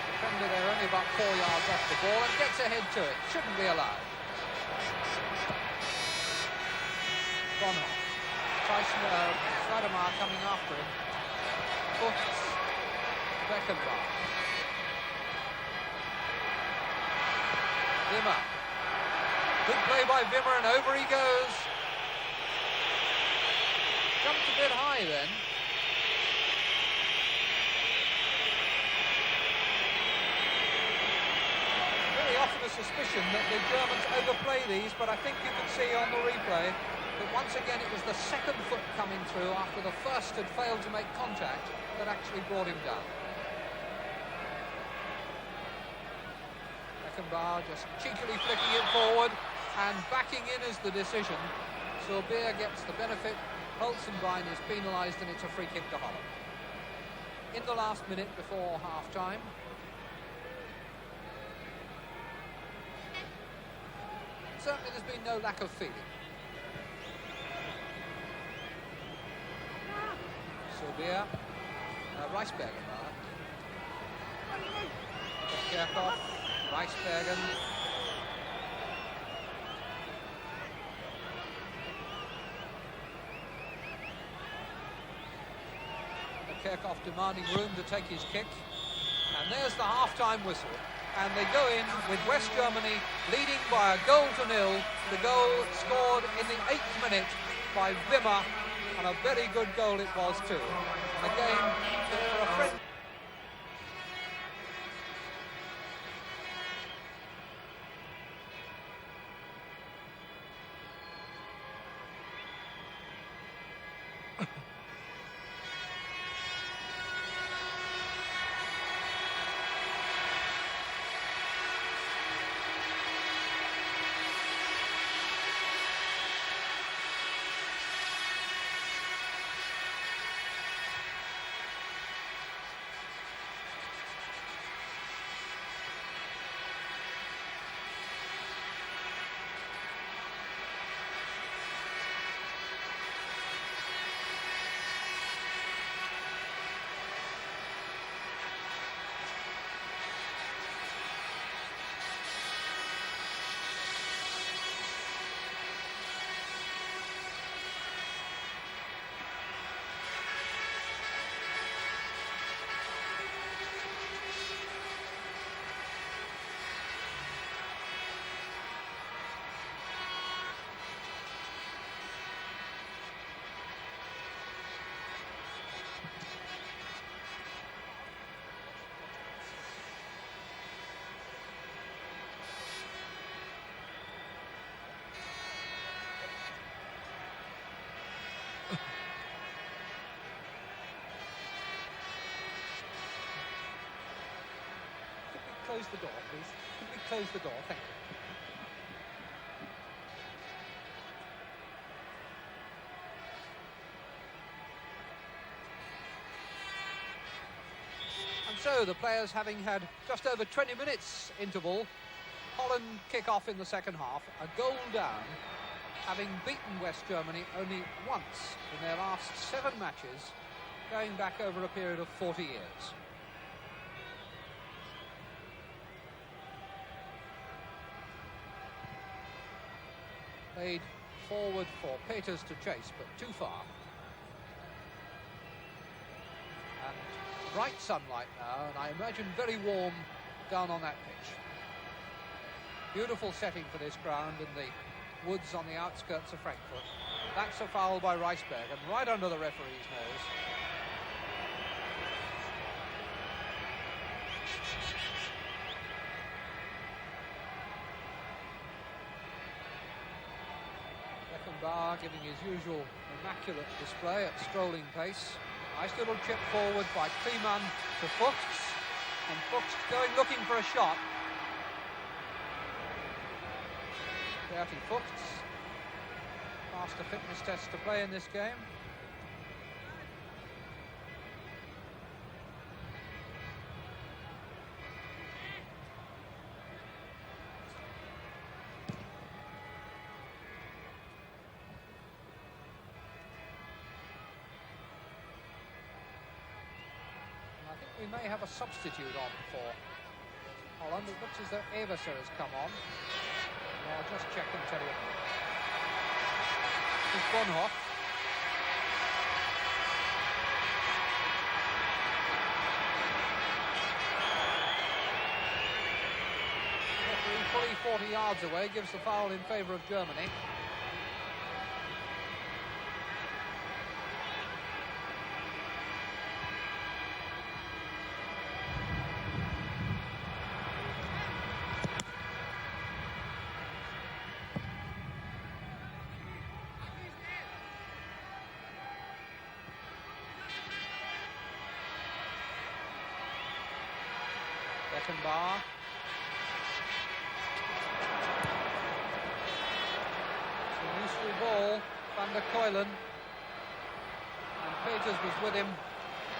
A: Defender there only about 4 yards off the ball and gets ahead to it. Shouldn't be allowed. Bonhoff. Tyson, Slademar coming after him. Beckenbauer. Wimmer. Good play by Wimmer and over he goes. Jumped a bit high then. Very often a suspicion that the Germans overplay these, but I think you can see on the replay that once again it was the second foot coming through after the first had failed to make contact that actually brought him down. Beckenbauer just cheekily flicking it forward and backing in is the decision. Sobier gets the benefit. Holzenbein is penalised and it's a free kick to Holland. In the last minute before half-time. Certainly there's been no lack of feeling. Sobier. Weisberger. Kerkhoff. Weisbergen. Kerkhoff demanding room to take his kick. And there's the half-time whistle. And they go in with West Germany leading by 1-0. The goal scored in the 8th minute by Wimmer. And a very good goal it was too. And again, for a friend. close the door, please? Could we close the door? Thank you. And so the players, having had just over 20 minutes interval, Holland kick off in the second half, a goal down, having beaten West Germany only once in their last 7 matches, going back over a period of 40 years. Played forward for Peters to chase, but too far. And bright sunlight now, and I imagine very warm down on that pitch. Beautiful setting for this ground in the woods on the outskirts of Frankfurt. That's a foul by Reisberg, and right under the referee's nose. Beckenbauer giving his usual immaculate display at strolling pace. Nice little chip forward by Kliman to Fuchs, and Fuchs going looking for a shot. Bertie Fuchs passed a fitness test to play in this game. And I think we may have a substitute on for Holland. It looks as though Everser has come on. I'll just check and tell you. It's Bonhoff. Referee fully 40 yards away gives the foul in favour of Germany. Beckenbauer. It's a useful ball, Van der Keulen. And Peters was with him,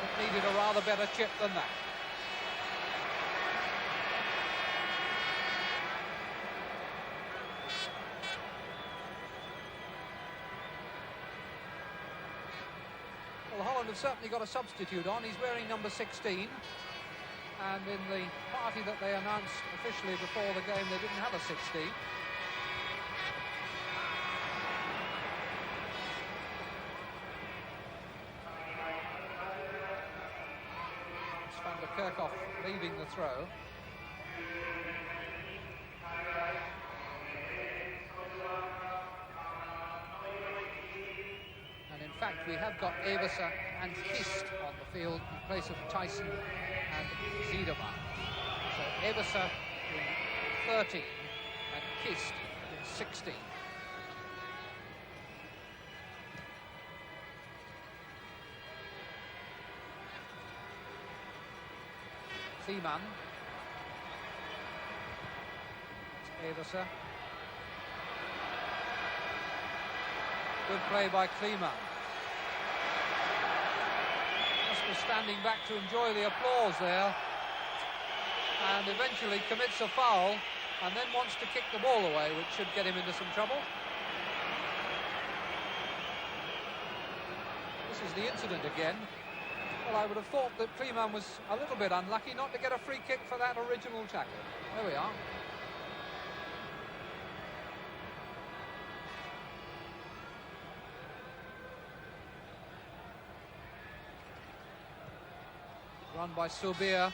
A: but needed a rather better chip than that. Well, Holland have certainly got a substitute on. He's wearing number 16. And in the party that they announced officially before the game, they didn't have a 16. It's Van der Kerkhoff leading the throw. And in fact, we have got Everser and Kist on the field in place of Tyson and Ziedemann. So Everser in 13 and Kist in 16. Kliman. It's Everser. Good play by Kliman. Was standing back to enjoy the applause there, and eventually commits a foul and then wants to kick the ball away, which should get him into some trouble. This is the incident again. Well, I would have thought that Kliman was a little bit unlucky not to get a free kick for that original tackle. There we are. Run by Subir.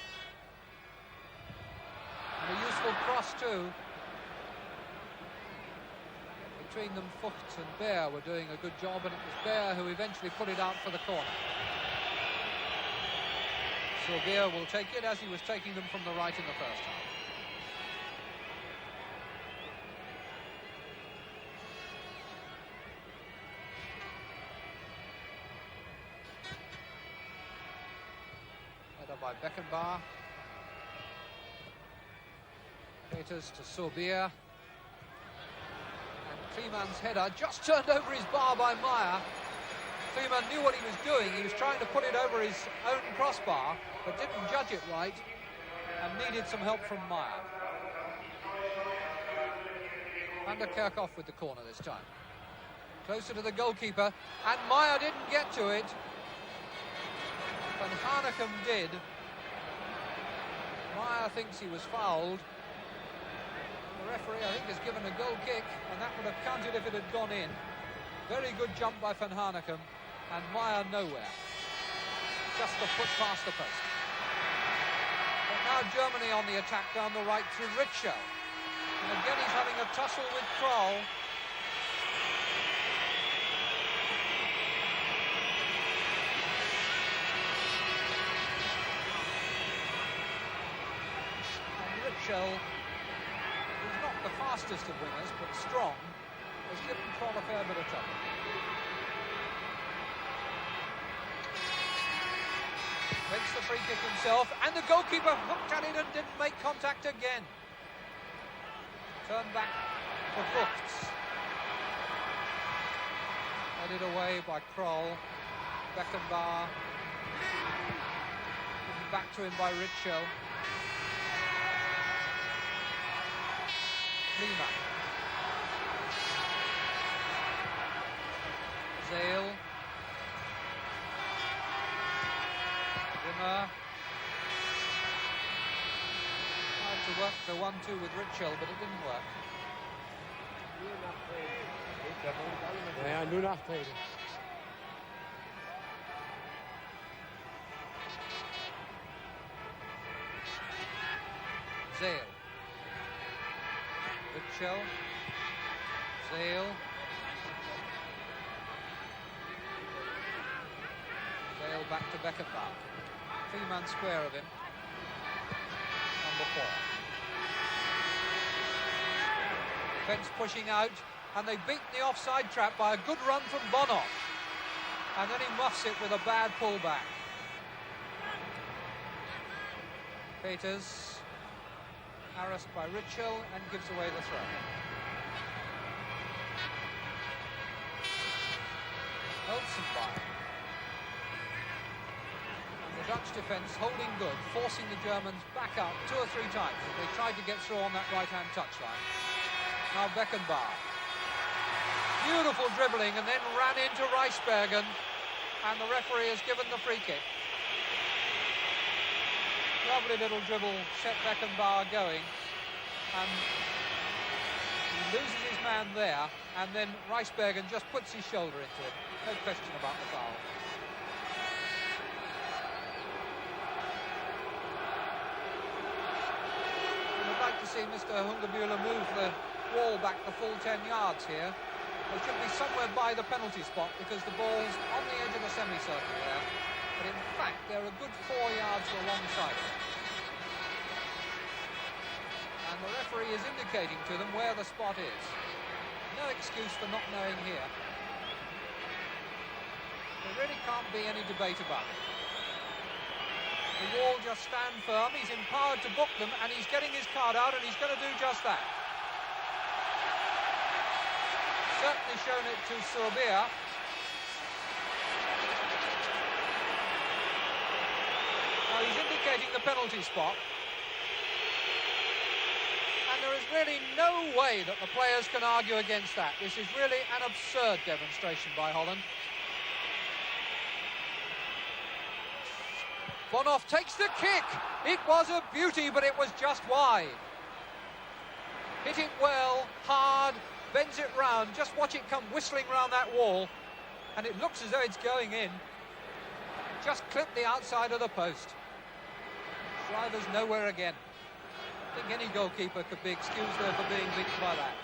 A: And a useful cross too. Between them, Fuchs and Bear were doing a good job, and it was Bear who eventually put it out for the corner. Subir will take it as he was taking them from the right in the first half. By Beckenbauer. Peters to Sorbier. And Kliman's header just turned over his bar by Meyer. Kliman knew what he was doing. He was trying to put it over his own crossbar, but didn't judge it right and needed some help from Meyer. Van der Kerkhoff with the corner this time. Closer to the goalkeeper, and Meyer didn't get to it. Van Hanegem did. Meyer thinks he was fouled. The referee, I think, has given a goal kick, and that would have counted if it had gone in. Very good jump by Van Hanegem, and Meyer nowhere. Just a foot past the post. But now Germany on the attack down the right through Ritschel. And again he's having a tussle with Kroll. And Ritschel, who's not the fastest of wingers, but strong, has given Kroll a fair bit of trouble. Makes the free kick himself, and the goalkeeper hooked at it and didn't make contact again. Turned back for Vogts. Headed away by Kroll. Beckenbauer. Given back to him by Ritschel. Lima. Zale. Rimmer. To work the 1-2 with Ritschel, but it didn't work.
C: Ja, nur nachtreten.
A: Zale. Ritschel. Zale. Zale back to Beckenbauer. 3-man square of him. Number 4. Defence pushing out, and they've beaten the offside trap by a good run from Bonhoff. And then he muffs it with a bad pullback. Peters harassed by Ritschel and gives away the throw. Elsenbein. And the Dutch defence holding good, forcing the Germans back up 2 or 3 times as they tried to get through on that right-hand touchline. Now Beckenbauer. Beautiful dribbling, and then ran into Reisbergen, and the referee has given the free kick. Lovely little dribble set Beckenbauer going, and he loses his man there, and then Reisbergen just puts his shoulder into it. No question about the foul. I'd like to see Mr. Hungebühler move the wall back the full 10 yards here. They should be somewhere by the penalty spot because the ball's on the edge of the semicircle there. But in fact, they're a good 4 yards alongside it. And the referee is indicating to them where the spot is. No excuse for not knowing here. There really can't be any debate about it. The wall just stand firm. He's empowered to book them, and he's getting his card out, and he's going to do just that. Certainly shown it to Sorbier. Now he's indicating the penalty spot. And there is really no way that the players can argue against that. This is really an absurd demonstration by Holland. Bonhoff takes the kick. It was a beauty, but it was just wide. Hit it well, hard, bends it round. Just watch it come whistling round that wall, and it looks as though it's going in. Just clipped the outside of the post. Shriver's nowhere again. I think any goalkeeper could be excused there for being beaten by that.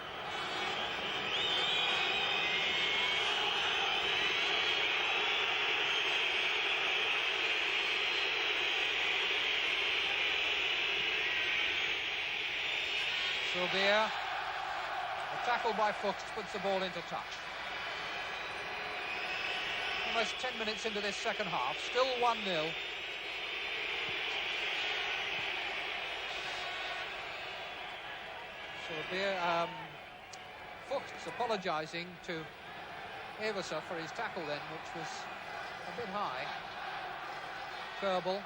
A: Sorbier, a tackle by Fuchs puts the ball into touch. Almost 10 minutes into this second half, still 1-0. Fuchs apologising to Everser for his tackle then, which was a bit high. Kerbal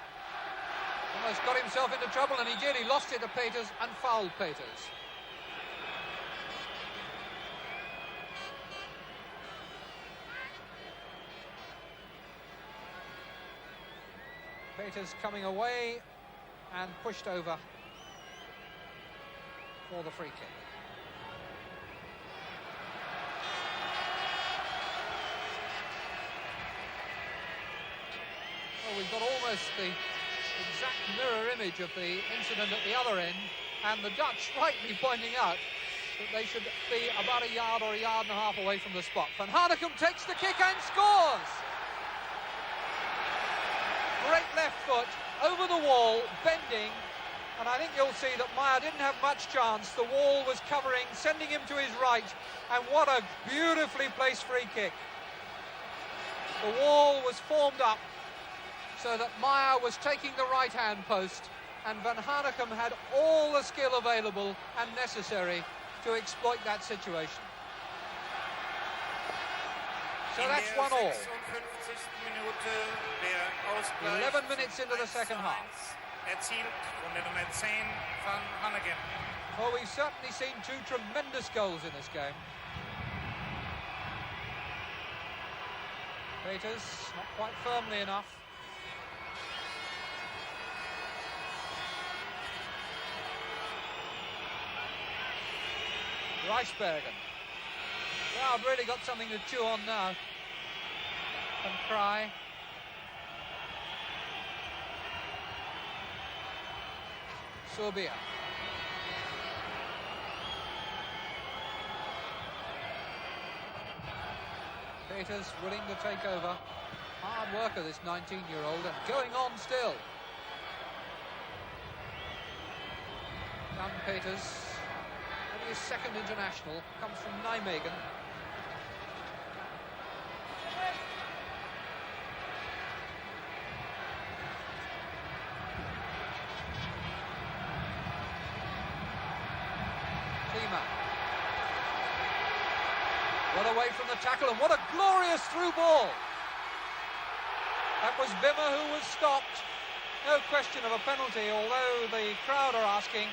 A: almost got himself into trouble, and he did. He lost it to Peters and fouled Peters. Peters coming away and pushed over for the free kick. Well, we've got almost the exact mirror image of the incident at the other end, and the Dutch rightly pointing out that they should be about a yard or a yard and a half away from the spot. Van Hanegem takes the kick and scores! Great left foot over the wall, bending, and I think you'll see that Meyer didn't have much chance. The wall was covering, sending him to his right, and what a beautifully placed free kick. The wall was formed up so that Meyer was taking the right-hand post, and Van Hanegem had all the skill available and necessary to exploit that situation. So that's 1-all. 11 minutes into the second half. Well, we've certainly seen two tremendous goals in this game. Peters, not quite firmly enough. Reisbergen. Well, I've really got something to chew on now. And Cry. Sorbia. Peters willing to take over. Hard worker, this 19-year-old, and going on still. Jan Peters, only his second international, comes from Nijmegen. Well away from the tackle, and what a glorious through ball. That was Wimmer who was stopped. No question of a penalty, although the crowd are asking.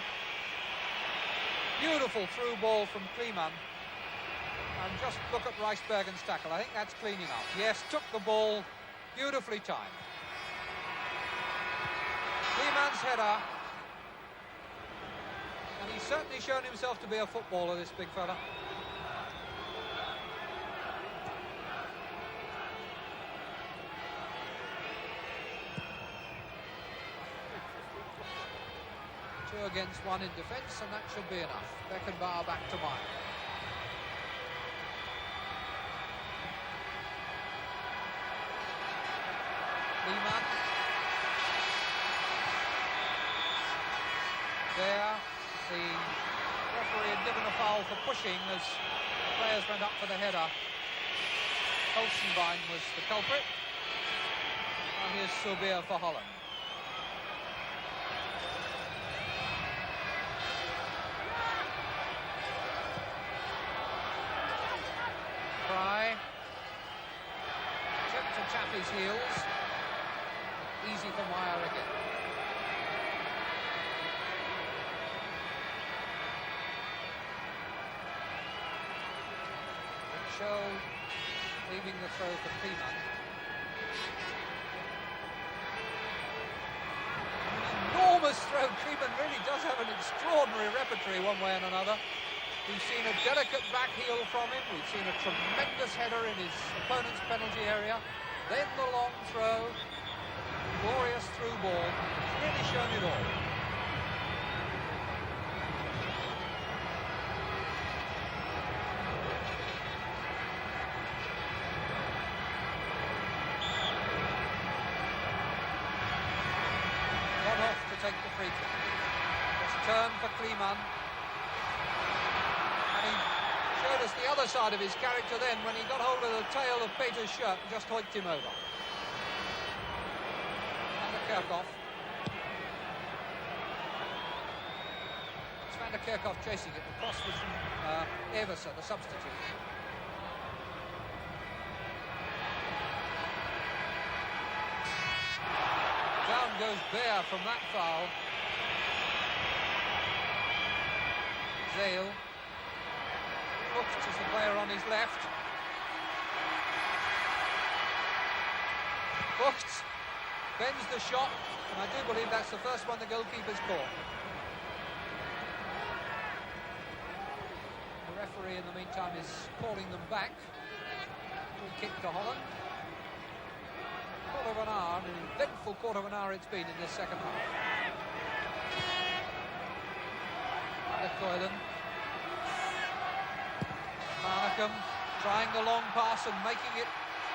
A: Beautiful through ball from Kleeman. And just look at Reisbergen's tackle. I think that's clean enough. Yes, took the ball, beautifully timed. Kleeman's header. And he's certainly shown himself to be a footballer, this big fella. Two against one in defence, and that should be enough. Beckenbauer back to Meyer. Kleeman. There, the referee had given a foul for pushing as the players went up for the header. Holzenbein was the culprit. And here's Sorbia for Holland. Cry. Attempt to tap his heels. Easy for Meyer again. Show leaving the throw for Kleeman. Enormous throw. Kleeman really does have an extraordinary repertory one way and another. We've seen a delicate back heel from him. We've seen a tremendous header in his opponent's penalty area. Then the long throw. Glorious through ball. He's really shown it all. Take the free kick. It's turn for Kleeman. And he showed us the other side of his character then when he got hold of the tail of Peters' shirt and just hoiked him over. And the Kerkhoff. It's Van Van der Kerkhoff chasing it. The cross was from Everson, the substitute. Down goes Bear from that foul. Zale. Hooked is the player on his left. Hooked. Bends the shot. And I do believe that's the first one the goalkeeper's caught. The referee in the meantime is calling them back. Free kick to Holland. Quarter of an hour, an eventful quarter of an hour it's been in this second half. Coylan. Markham trying the long pass and making it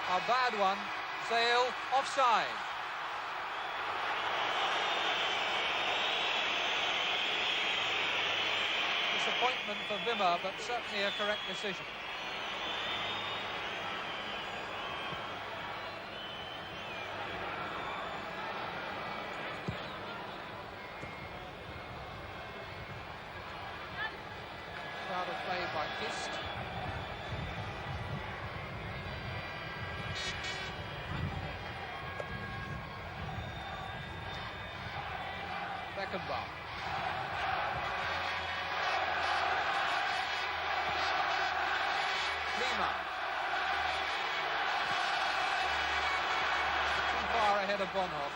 A: a bad one. Zale offside. Disappointment for Wimmer, but certainly a correct decision. Crowd of play by Kist. Beckenbauer. Lima. Too far ahead of Bonhoff.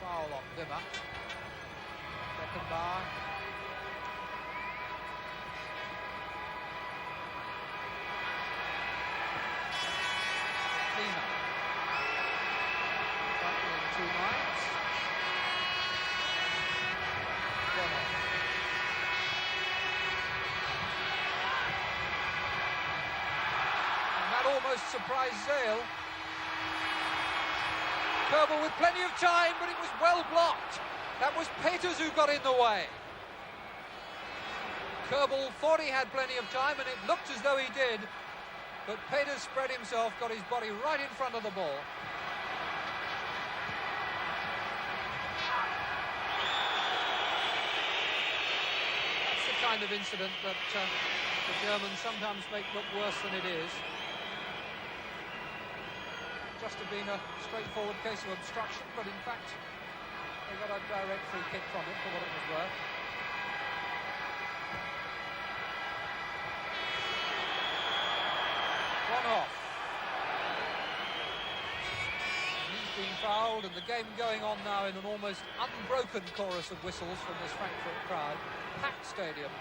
A: Foul on Wimmer. Beckenbauer. Lima. Cycling 2 lines. Bonhoff. And that almost surprised Zale. Kerbal with plenty of time, but it was well blocked. That was Peters who got in the way. Kerbal thought he had plenty of time, and it looked as though he did. But Peters spread himself, got his body right in front of the ball. That's the kind of incident that the Germans sometimes make look worse than it is. Just have been a straightforward case of obstruction, but in fact they got a direct free kick from it for what it was worth. Bonhoff. He's been fouled, and the game going on now in an almost unbroken chorus of whistles from this Frankfurt crowd. Packed stadium.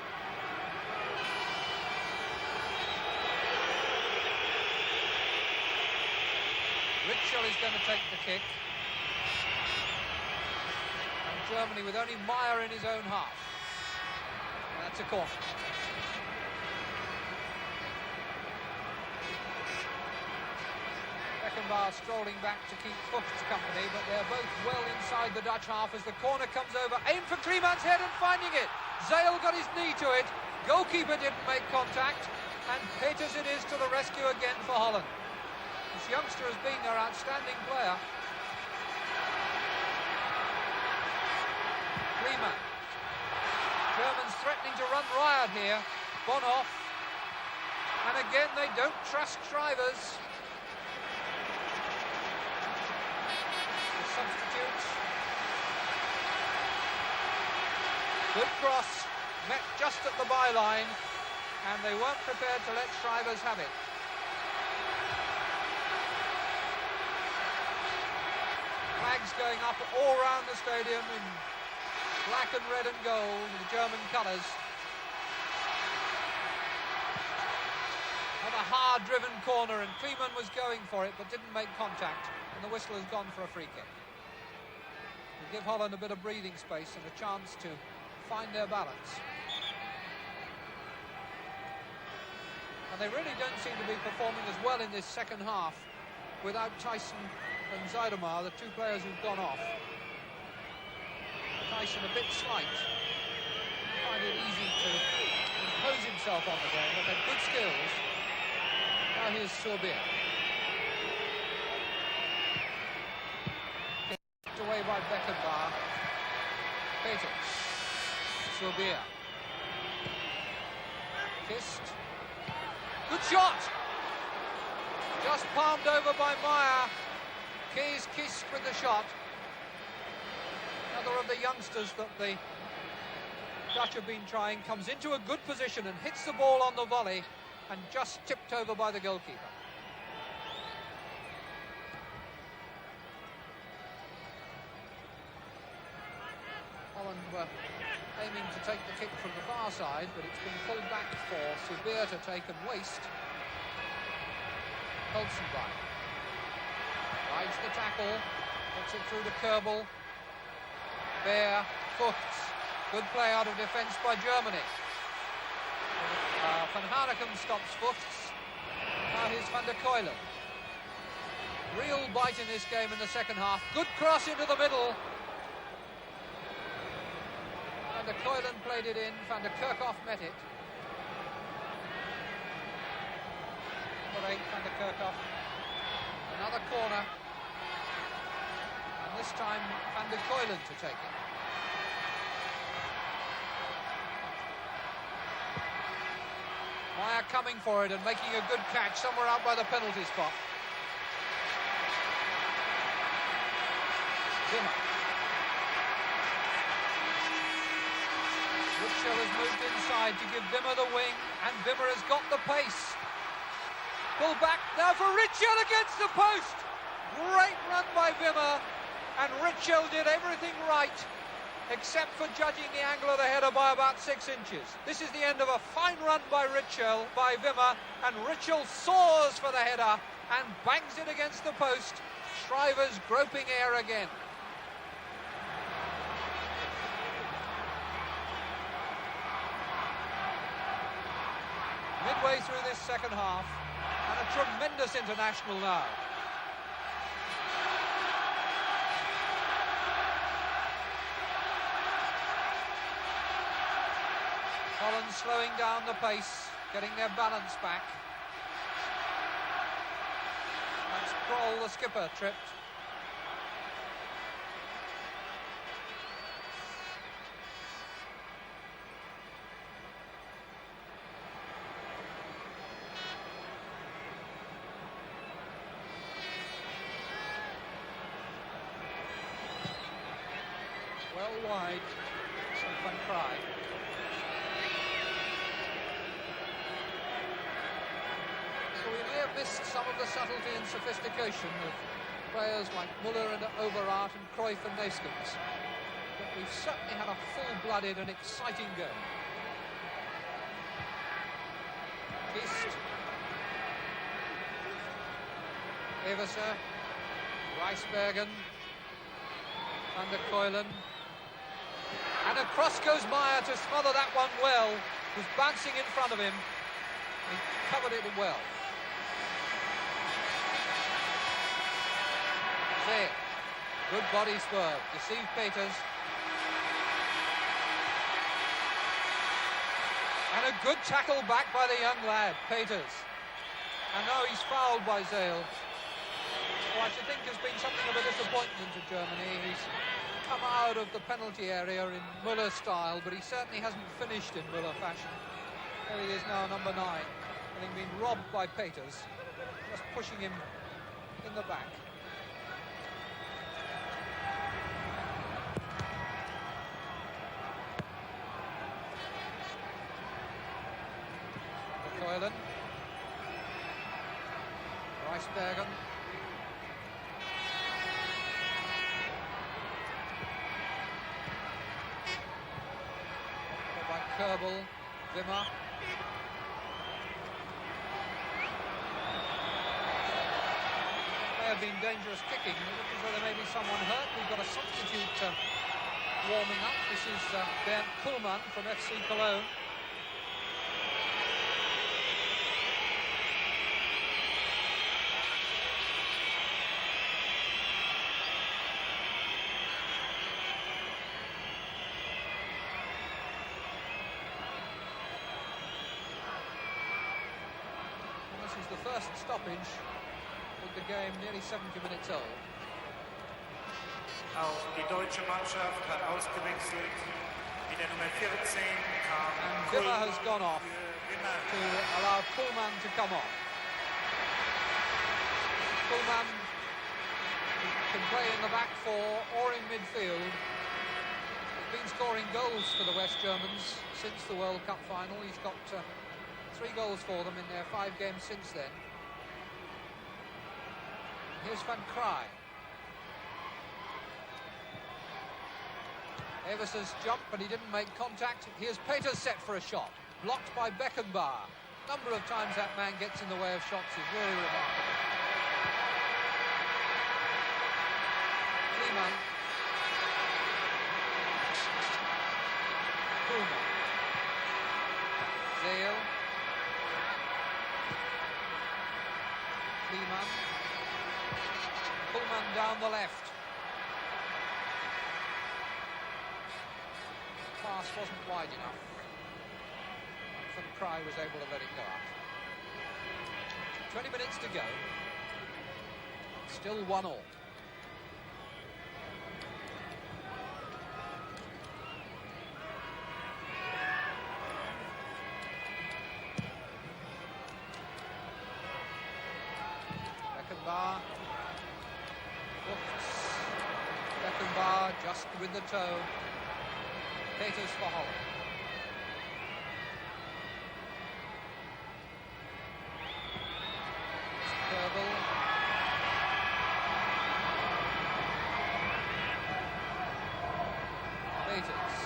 A: Ritschel is going to take the kick. And Germany with only Meyer in his own half. And that's a corner. Beckenbauer strolling back to keep Fucht's company, but they're both well inside the Dutch half as the corner comes over. Aim for Kliman's head and finding it. Zale got his knee to it. Goalkeeper didn't make contact. And Peters it is to the rescue again for Holland. This youngster has been their outstanding player. Kliman. Germans threatening to run riot here. Bonhoff. And again, they don't trust Shriver's. The substitutes. Good cross. Met just at the byline. And they weren't prepared to let Shriver's have it. Flags going up all around the stadium in black and red and gold, the German colours. And a hard-driven corner, and Kliman was going for it but didn't make contact, and the whistle has gone for a free kick. To give Holland a bit of breathing space and a chance to find their balance. And they really don't seem to be performing as well in this second half without Tyson and Zuidema, the two players who've gone off. Tyson a bit slight. I find it easy to impose himself on the game, but had good skills. Now here's Surbia. Kicked away by Beckenbauer. Peters. Surbia. Kissed. Good shot! Just palmed over by Meyer. Keys kissed with the shot. Another of the youngsters that the Dutch have been trying comes into a good position and hits the ball on the volley and just tipped over by the goalkeeper. Holland were aiming to take the kick from the far side, but it's been pulled back for Subir to take and waste. Holzenbein rides the tackle, puts it through to Kerbel. Bear, Fuchs. Good play out of defence by Germany. Van Hanegem stops Fuchs. Now here's Van der Kuylen. Real bite in this game in the second half. Good cross into the middle. Van der Kuylen played it in. Van der Kerkhoff met it. Number 8, Van der Kerkhoff. Another corner. And this time Van der Kuylen to take it. Meyer coming for it and making a good catch somewhere out by the penalty spot. Wimmer. Ritschel has moved inside to give Wimmer the wing, and Wimmer has got the pace. Pull back now for Ritschel against the post. Great run by Wimmer, and Ritschel did everything right, except for judging the angle of the header by about 6 inches. This is the end of a fine run by Wimmer, and Ritschel soars for the header and bangs it against the post. Shriver's groping air again. Midway through this second half, and a tremendous international now. Holland slowing down the pace, getting their balance back. That's Kroll, the skipper, tripped. Well wide, Van Cry. We may have missed some of the subtlety and sophistication of players like Müller and Overath and Cruyff and Neeskens, but we've certainly had a full-blooded and exciting game. Kist, Everser, Reisbergen, Van der Kuylen, and across goes Meyer to smother that one well. Was bouncing in front of him. He covered it well. Good body swerve, deceived Peters. And a good tackle back by the young lad, Peters. And now he's fouled by Zale. Well, I should think has been something of a disappointment to Germany. He's come out of the penalty area in Müller style, but he certainly hasn't finished in Müller fashion. There he is now, number 9, having been robbed by Peters, just pushing him in the back. Kuylen, Reisbergen, by Kerbel, Wimmer. May have been dangerous kicking. It looks as though there may be someone hurt. We've got a substitute warming up. This is Bernd Kuhlmann from FC Cologne. first stoppage with the game nearly 70 minutes old.
B: Auch die deutsche Mannschaft hat ausgewechselt. Mit der Nummer 14 kam
A: And Wimmer has gone off to allow Kuhlmann to come on. Kuhlmann can play in the back four or in midfield. He's been scoring goals for the West Germans since the World Cup final. He's got 3 goals for them in their 5 games since then. Here's Van Kraai. Everson's jump, but he didn't make contact. Here's Peters set for a shot. Blocked by Beckenbauer. Number of times that man gets in the way of shots is really remarkable. Kliman. Kuhlmann. Zale. Kliman. Kuhlmann down the left. Pass wasn't wide enough. Van Kraai was able to let it go out. 20 minutes to go. Still 1-1. Beckenbauer. Beckenbauer just with the toe. Peters for Holland. Kerbel. Peters.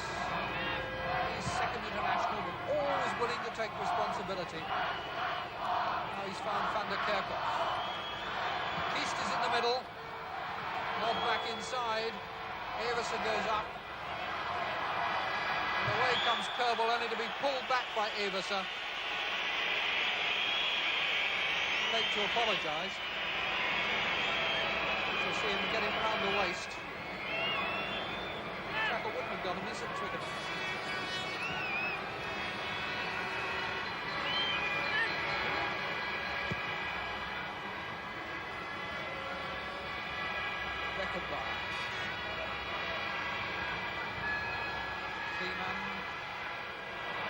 A: He's second international, but always willing to take responsibility. Now he's found Van der Kerkhoff. Beast is in the middle. Nod back inside. Everson goes up. Away comes Kerbel, only to be pulled back by Everson. Late to apologise. You'll see him getting round the waist. Tackle wouldn't have gone amiss at Twickenham. Beckenbauer. Kliman.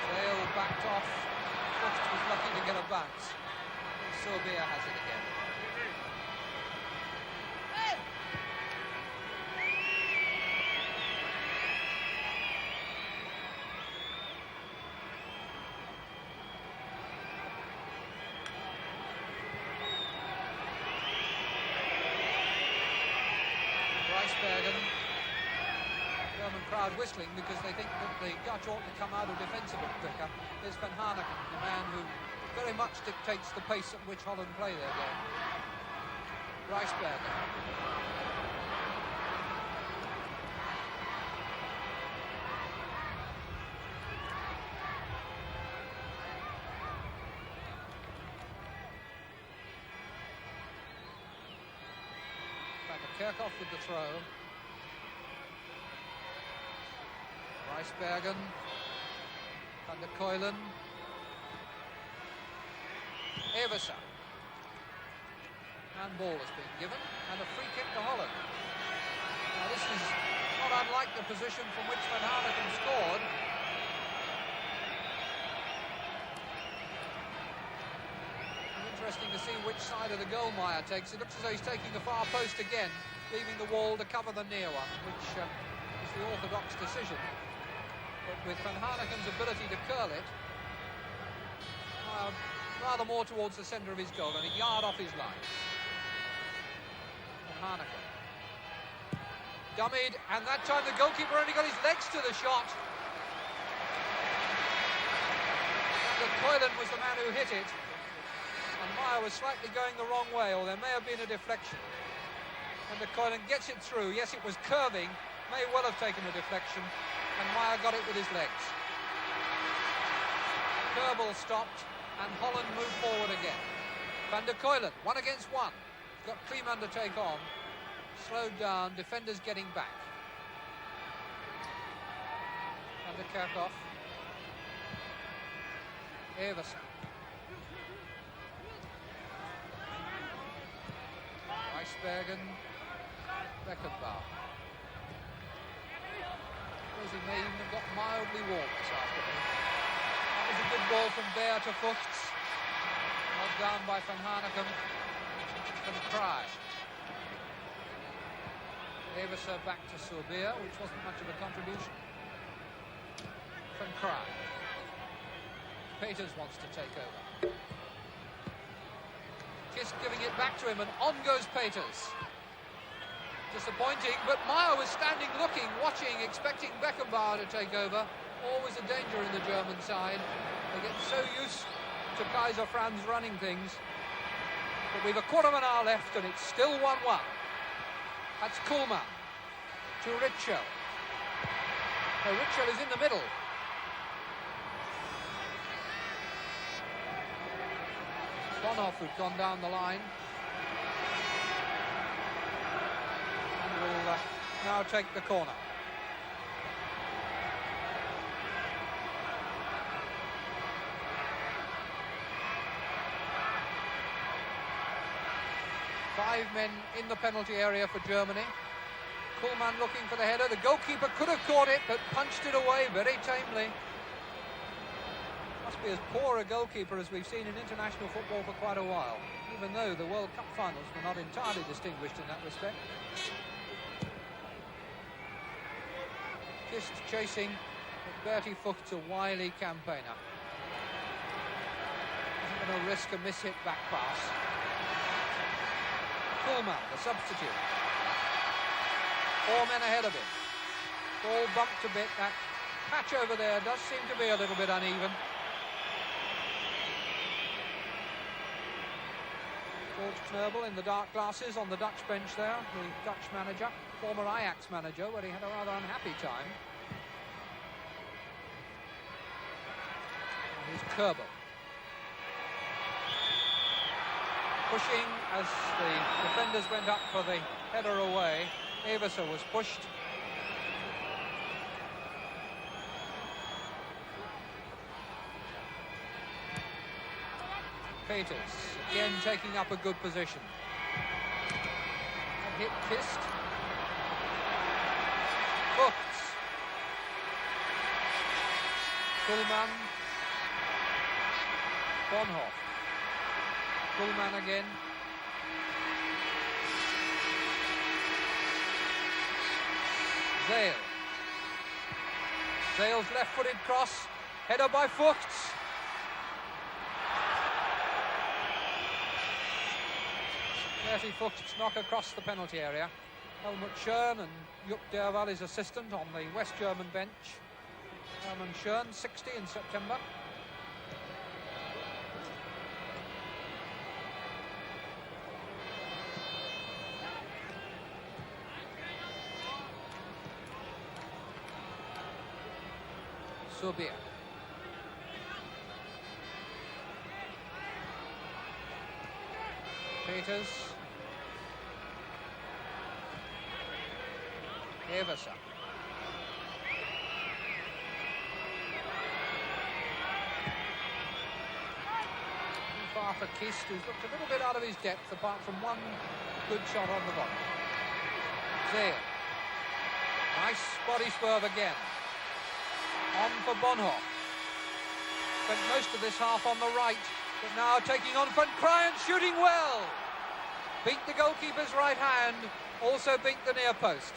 A: Zale backed off. Fuchs was lucky to get a bounce. Sorbia has it again. Reisbergen. German crowd whistling because they think that the Dutch ought to come out of defence a bit quicker. There's Van Haneken, the man who very much dictates the pace at which Holland play their game. Reisbergen. Van der Kerkhoff with the throw. Reisbergen. Van der Keulen. Everson. Handball has been given and a free kick to Holland. Now this is not unlike the position from which Van Haneken scored. Interesting to see which side of the goal Meyer takes. It looks as though he's taking the far post again, leaving the wall to cover the near one, which is the orthodox decision. But with Van Haneken's ability to curl it, rather more towards the centre of his goal and a yard off his line. Van Haneken. Dummied, and that time the goalkeeper only got his legs to the shot. And Keulen was the man who hit it. And Meyer was slightly going the wrong way, or there may have been a deflection. And Keulen gets it through. Yes, it was curving, may well have taken a deflection, and Meyer got it with his legs. Kerbel stopped, and Holland moved forward again. Van der Keulen, 1 against 1. Got Kliman to take on. Slowed down, defenders getting back. Van der Kerkhoff. Everson. Weisbergen, Beckenbauer. He may even have got mildly warm this afternoon. That was a good ball from Bear to Fuchs. Knocked down by Van Hanegem. Van Krij. Everser back to Sorbia, which wasn't much of a contribution. Van Krij. Peters wants to take over. Kist giving it back to him, and on goes Peters. Disappointing, but Meyer was standing looking, watching, expecting Beckenbauer to take over. Always a danger in the German side. They get so used to Kaiser Franz running things. But we've a quarter of an hour left, and it's still 1-1. That's Kuhlmann to Ritschel. So Ritschel is in the middle. Bonhoff, who'd gone down the line. And will now take the corner. Five men in the penalty area for Germany. Kuhlmann looking for the header. The goalkeeper could have caught it, but punched it away very tamely. Must be as poor a goalkeeper as we've seen in international football for quite a while, even though the World Cup finals were not entirely distinguished in that respect. Kist chasing, but Bertie Fuchs, a wily campaigner. Isn't going to risk a miss-hit back pass. Kuhlmann, the substitute. Four men ahead of him. Ball bumped a bit. That patch over there does seem to be a little bit uneven. George Knöbel in the dark glasses on the Dutch bench there, the Dutch manager, former Ajax manager, where he had a rather unhappy time. And here's Kerbel. Pushing as the defenders went up for the header away. Everser was pushed. Peters again taking up a good position. And hit Kist. Fuchs. Kuhlmann. Bonhoff. Kuhlmann again. Zale. Zale's left-footed cross. Header by Fuchs. Bertie Fuchs knock across the penalty area. Helmut Schön and Jupp Derwall, his assistant, on the West German bench. Hermann Schön, 60 in September. Sorbia. Peters. Everser. Too far for Kist, who's looked a little bit out of his depth, apart from one good shot on the bottom. Zale. Nice body swerve again. On for Bonhoff. Spent most of this half on the right, but now taking on Van Krij and shooting well. Beat the goalkeeper's right hand, also beat the near post.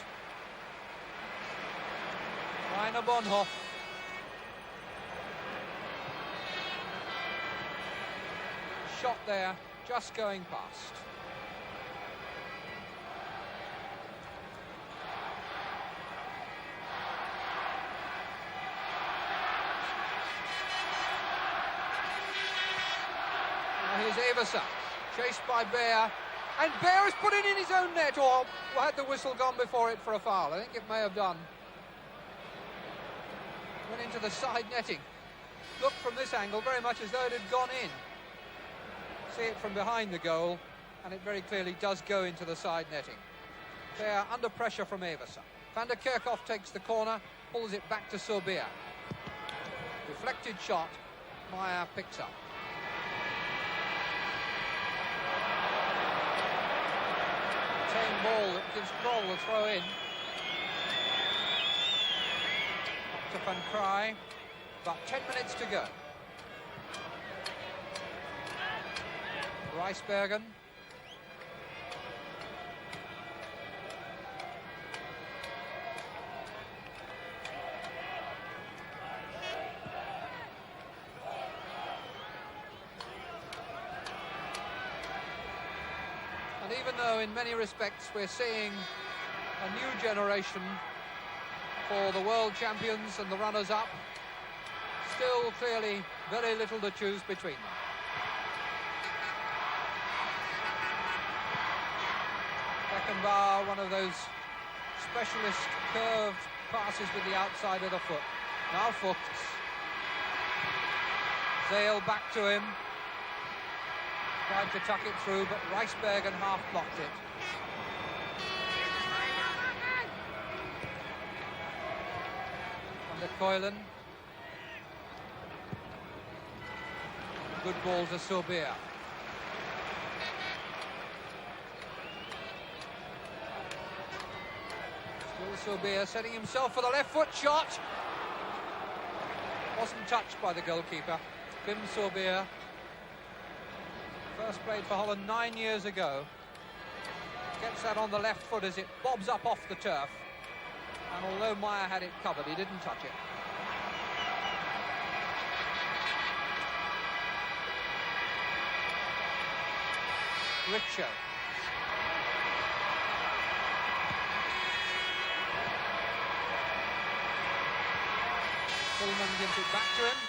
A: Rainer Bonhoff. Shot there, just going past. Here's Everser, chased by Bear, and Bear has put it in his own net, or had the whistle gone before it for a foul? I think it may have done. Went into the side netting. Looked from this angle very much as though it had gone in. See it from behind the goal, and it very clearly does go into the side netting. Bear under pressure from Everser. Van der Kerkhoff takes the corner, pulls it back to Sorbia. Deflected shot, Meyer picks up. tame ball that gives Kroll the throw in. Up to Van Kraai. About 10 minutes to go. Rijsbergen. And even though in many respects we're seeing a new generation for the world champions and the runners-up, still clearly very little to choose between them. Beckenbauer, one of those specialist curved passes with the outside of the foot. Now Fuchs. Zale back to him. Tried to tuck it through, but Rijsbergen half blocked it. Van der Kuylen. Good ball to Sorbia. Still Sorbia setting himself for the left foot shot. Wasn't touched by the goalkeeper. Pim Sorbia. First played for Holland 9 years ago. Gets that on the left foot as it bobs up off the turf. And although Meyer had it covered, he didn't touch it. Richo. Pullman gives it back to him.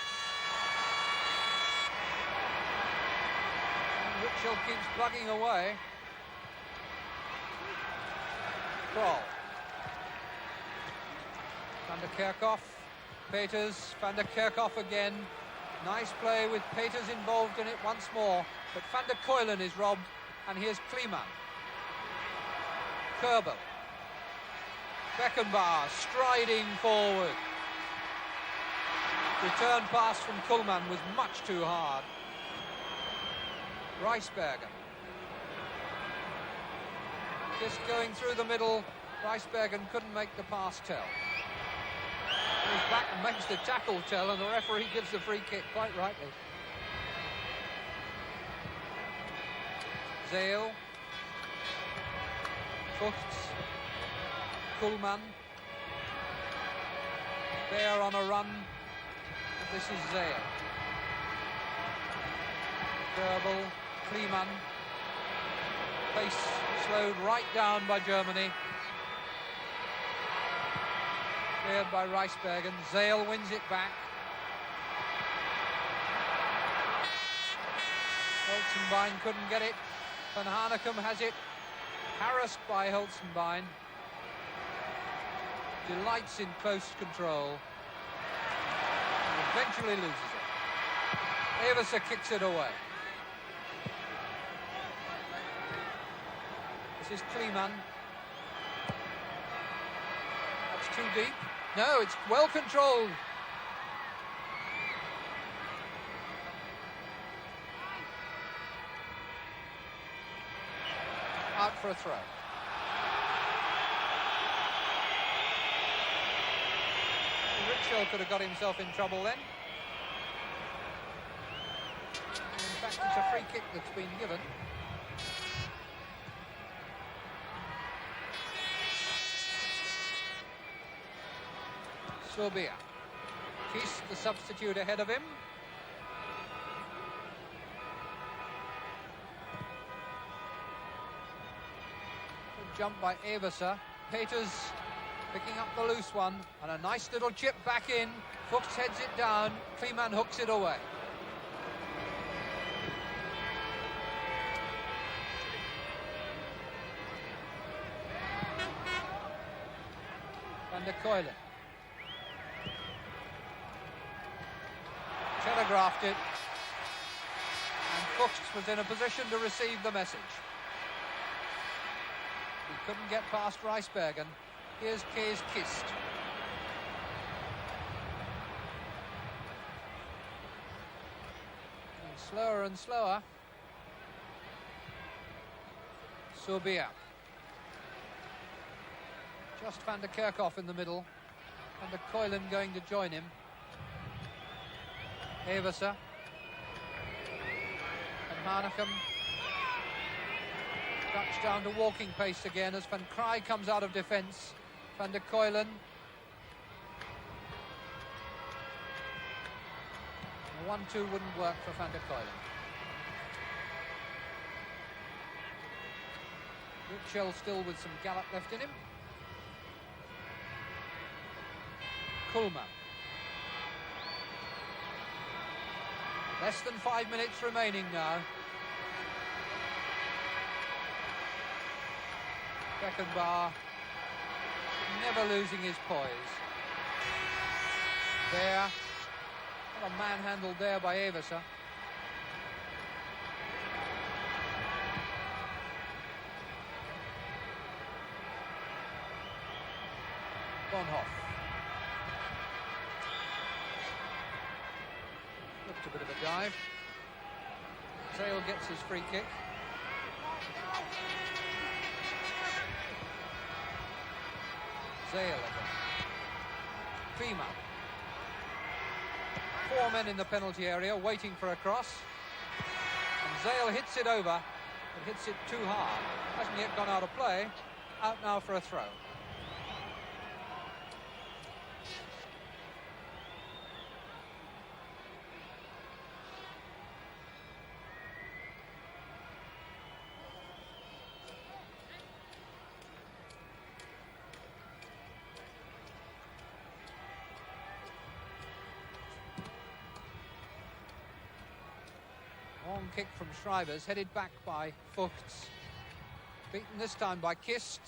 A: Richo keeps plugging away. Kroll. Van der Kerkhoff. Peters. Van der Kerkhoff again. Nice play with Peters involved in it once more. But Van der Kuylen is robbed. And here's Kleeman. Kerbel. Beckenbauer striding forward. Return pass from Kuhlmann was much too hard. Rijsbergen. Just going through the middle. Rijsbergen couldn't make the pass tell. Goes back and makes the tackle tell, and the referee gives the free kick, quite rightly. Zale. Fuchs. Kuhlmann. Bear on a run. This is Zale. Kerbel. Kleeman. Pace slowed right down by Germany. Cleared by Rijsbergen. Zale wins it back. Holzenbein couldn't get it. Van Hanegem has it. Harassed by Holzenbein. Delights in close control. And eventually loses it. Everser kicks it away. This is Kleeman. That's too deep. No, it's well controlled. Out for a throw. Richo could have got himself in trouble then. In fact, it's a free kick that's been given. Sorbia. Kiss, the substitute ahead of him. Good jump by Everser. Peters picking up the loose one, and a nice little chip back in. Fuchs heads it down. Kleeman hooks it away. Van der Kuylen. Telegraphed it, and Fuchs was in a position to receive the message. He couldn't get past Rijsbergen. Here's Kees Kist. And slower and slower. Sorbia. Just Van der Kerkhoff in the middle. Van der Kuylen going to join him. Eversen. And Hanegem. Dutch down to walking pace again as Van Krij comes out of defence. Van der Kuylen. A 1-2 wouldn't work for Van der Kuylen. Richel still with some gallop left in him. Koolman. Less than 5 minutes remaining now. Beckenbauer never losing his poise. There. What a manhandle there by Eversen. Bonhoff. Looked a bit of a dive. Zale gets his free kick. Zale again. Fima. 4 men in the penalty area waiting for a cross. And Zale hits it over, but hits it too hard. Hasn't yet gone out of play. Out now for a throw. Long kick from Schreibers, headed back by Fuchs. Beaten this time by Kist.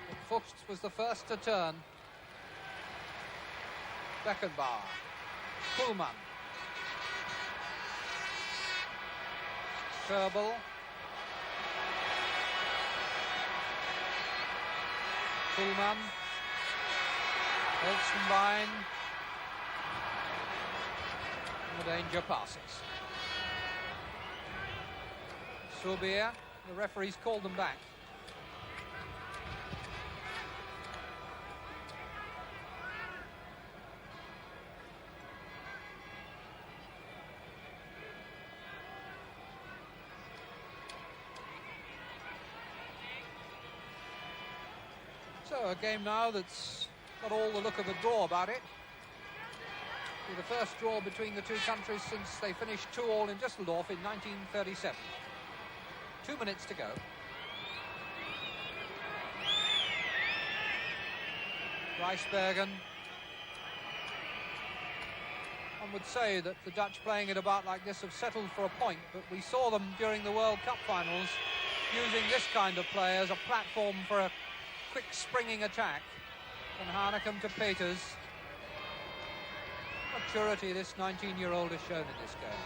A: But Fuchs was the first to turn. Beckenbauer. Koolman. Kerbel. Koolman. Elsenbein. The danger passes. Soubier, the referees called them back. So a game now that's got all the look of a draw about it. With the first draw between the two countries since they finished 2-2 in Düsseldorf in 1937. 2 minutes to go. Rijsbergen. One would say that the Dutch playing it about like this have settled for a point, but we saw them during the World Cup finals using this kind of play as a platform for a quick springing attack. And Hanegem to Peters. Maturity this 19-year-old has shown in this game.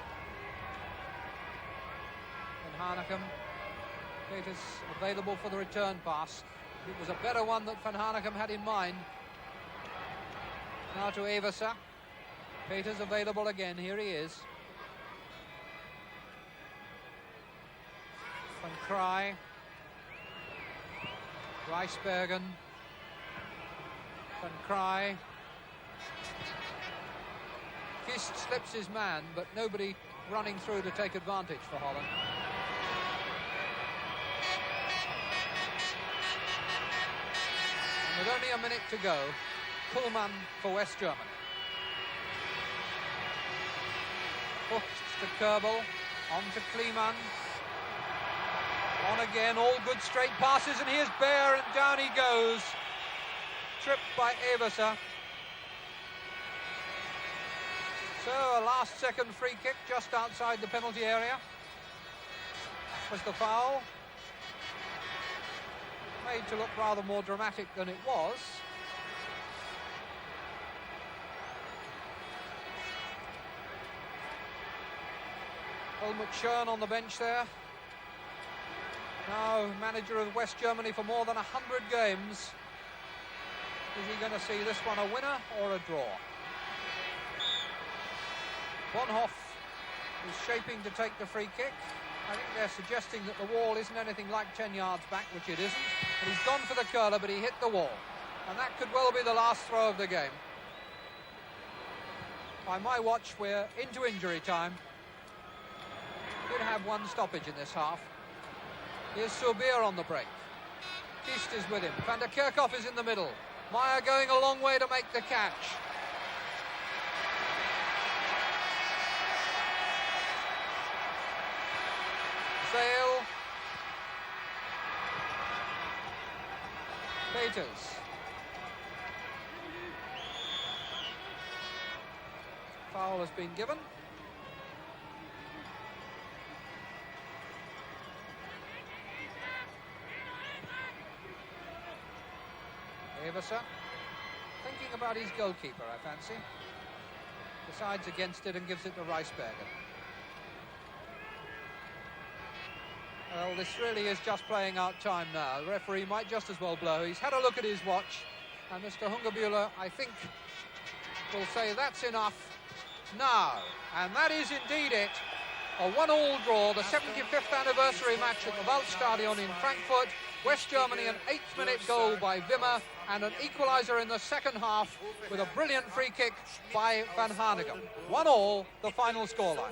A: And Hanegem. Peters available for the return pass. It was a better one that Van Hanegem had in mind. Now to Eversen. Peters available again. Here he is. Van Krij. Rijsbergen. Van Krij. Kist slips his man, but nobody running through to take advantage for Holland. And with only a minute to go, Koolman for West Germany. Fuchs to Kerbel, on to Kleeman. On again, all good straight passes, and here's Baer, and down he goes. Tripped by Eversen. So a last-second free kick just outside the penalty area. Was the foul. Made to look rather more dramatic than it was. Helmut Schön on the bench there. Now manager of West Germany for more than 100 games. Is he going to see this one a winner or a draw? Bonhoff is shaping to take the free kick. I think they're suggesting that the wall isn't anything like 10 yards back, which it isn't. And he's gone for the curler, but he hit the wall. And that could well be the last throw of the game. By my watch, we're into injury time. Did have one stoppage in this half. Here's Subir on the break. Kist is with him. Van der Kerkhoff is in the middle. Meyer going a long way to make the catch. Sale. Peters. Foul has been given. Everser, thinking about his goalkeeper, I fancy. Decides against it and gives it to Reisberger. Well, this really is just playing out time now. The referee might just as well blow. He's had a look at his watch, and Mr. Hungerbuehler, I think, will say that's enough now. And that is indeed it. A 1-1 draw, the 75th anniversary match at the Waldstadion in Frankfurt. West Germany, an 8th-minute goal by Wimmer, and an equaliser in the second half with a brilliant free kick by Van Hanegem. 1-1, the final scoreline.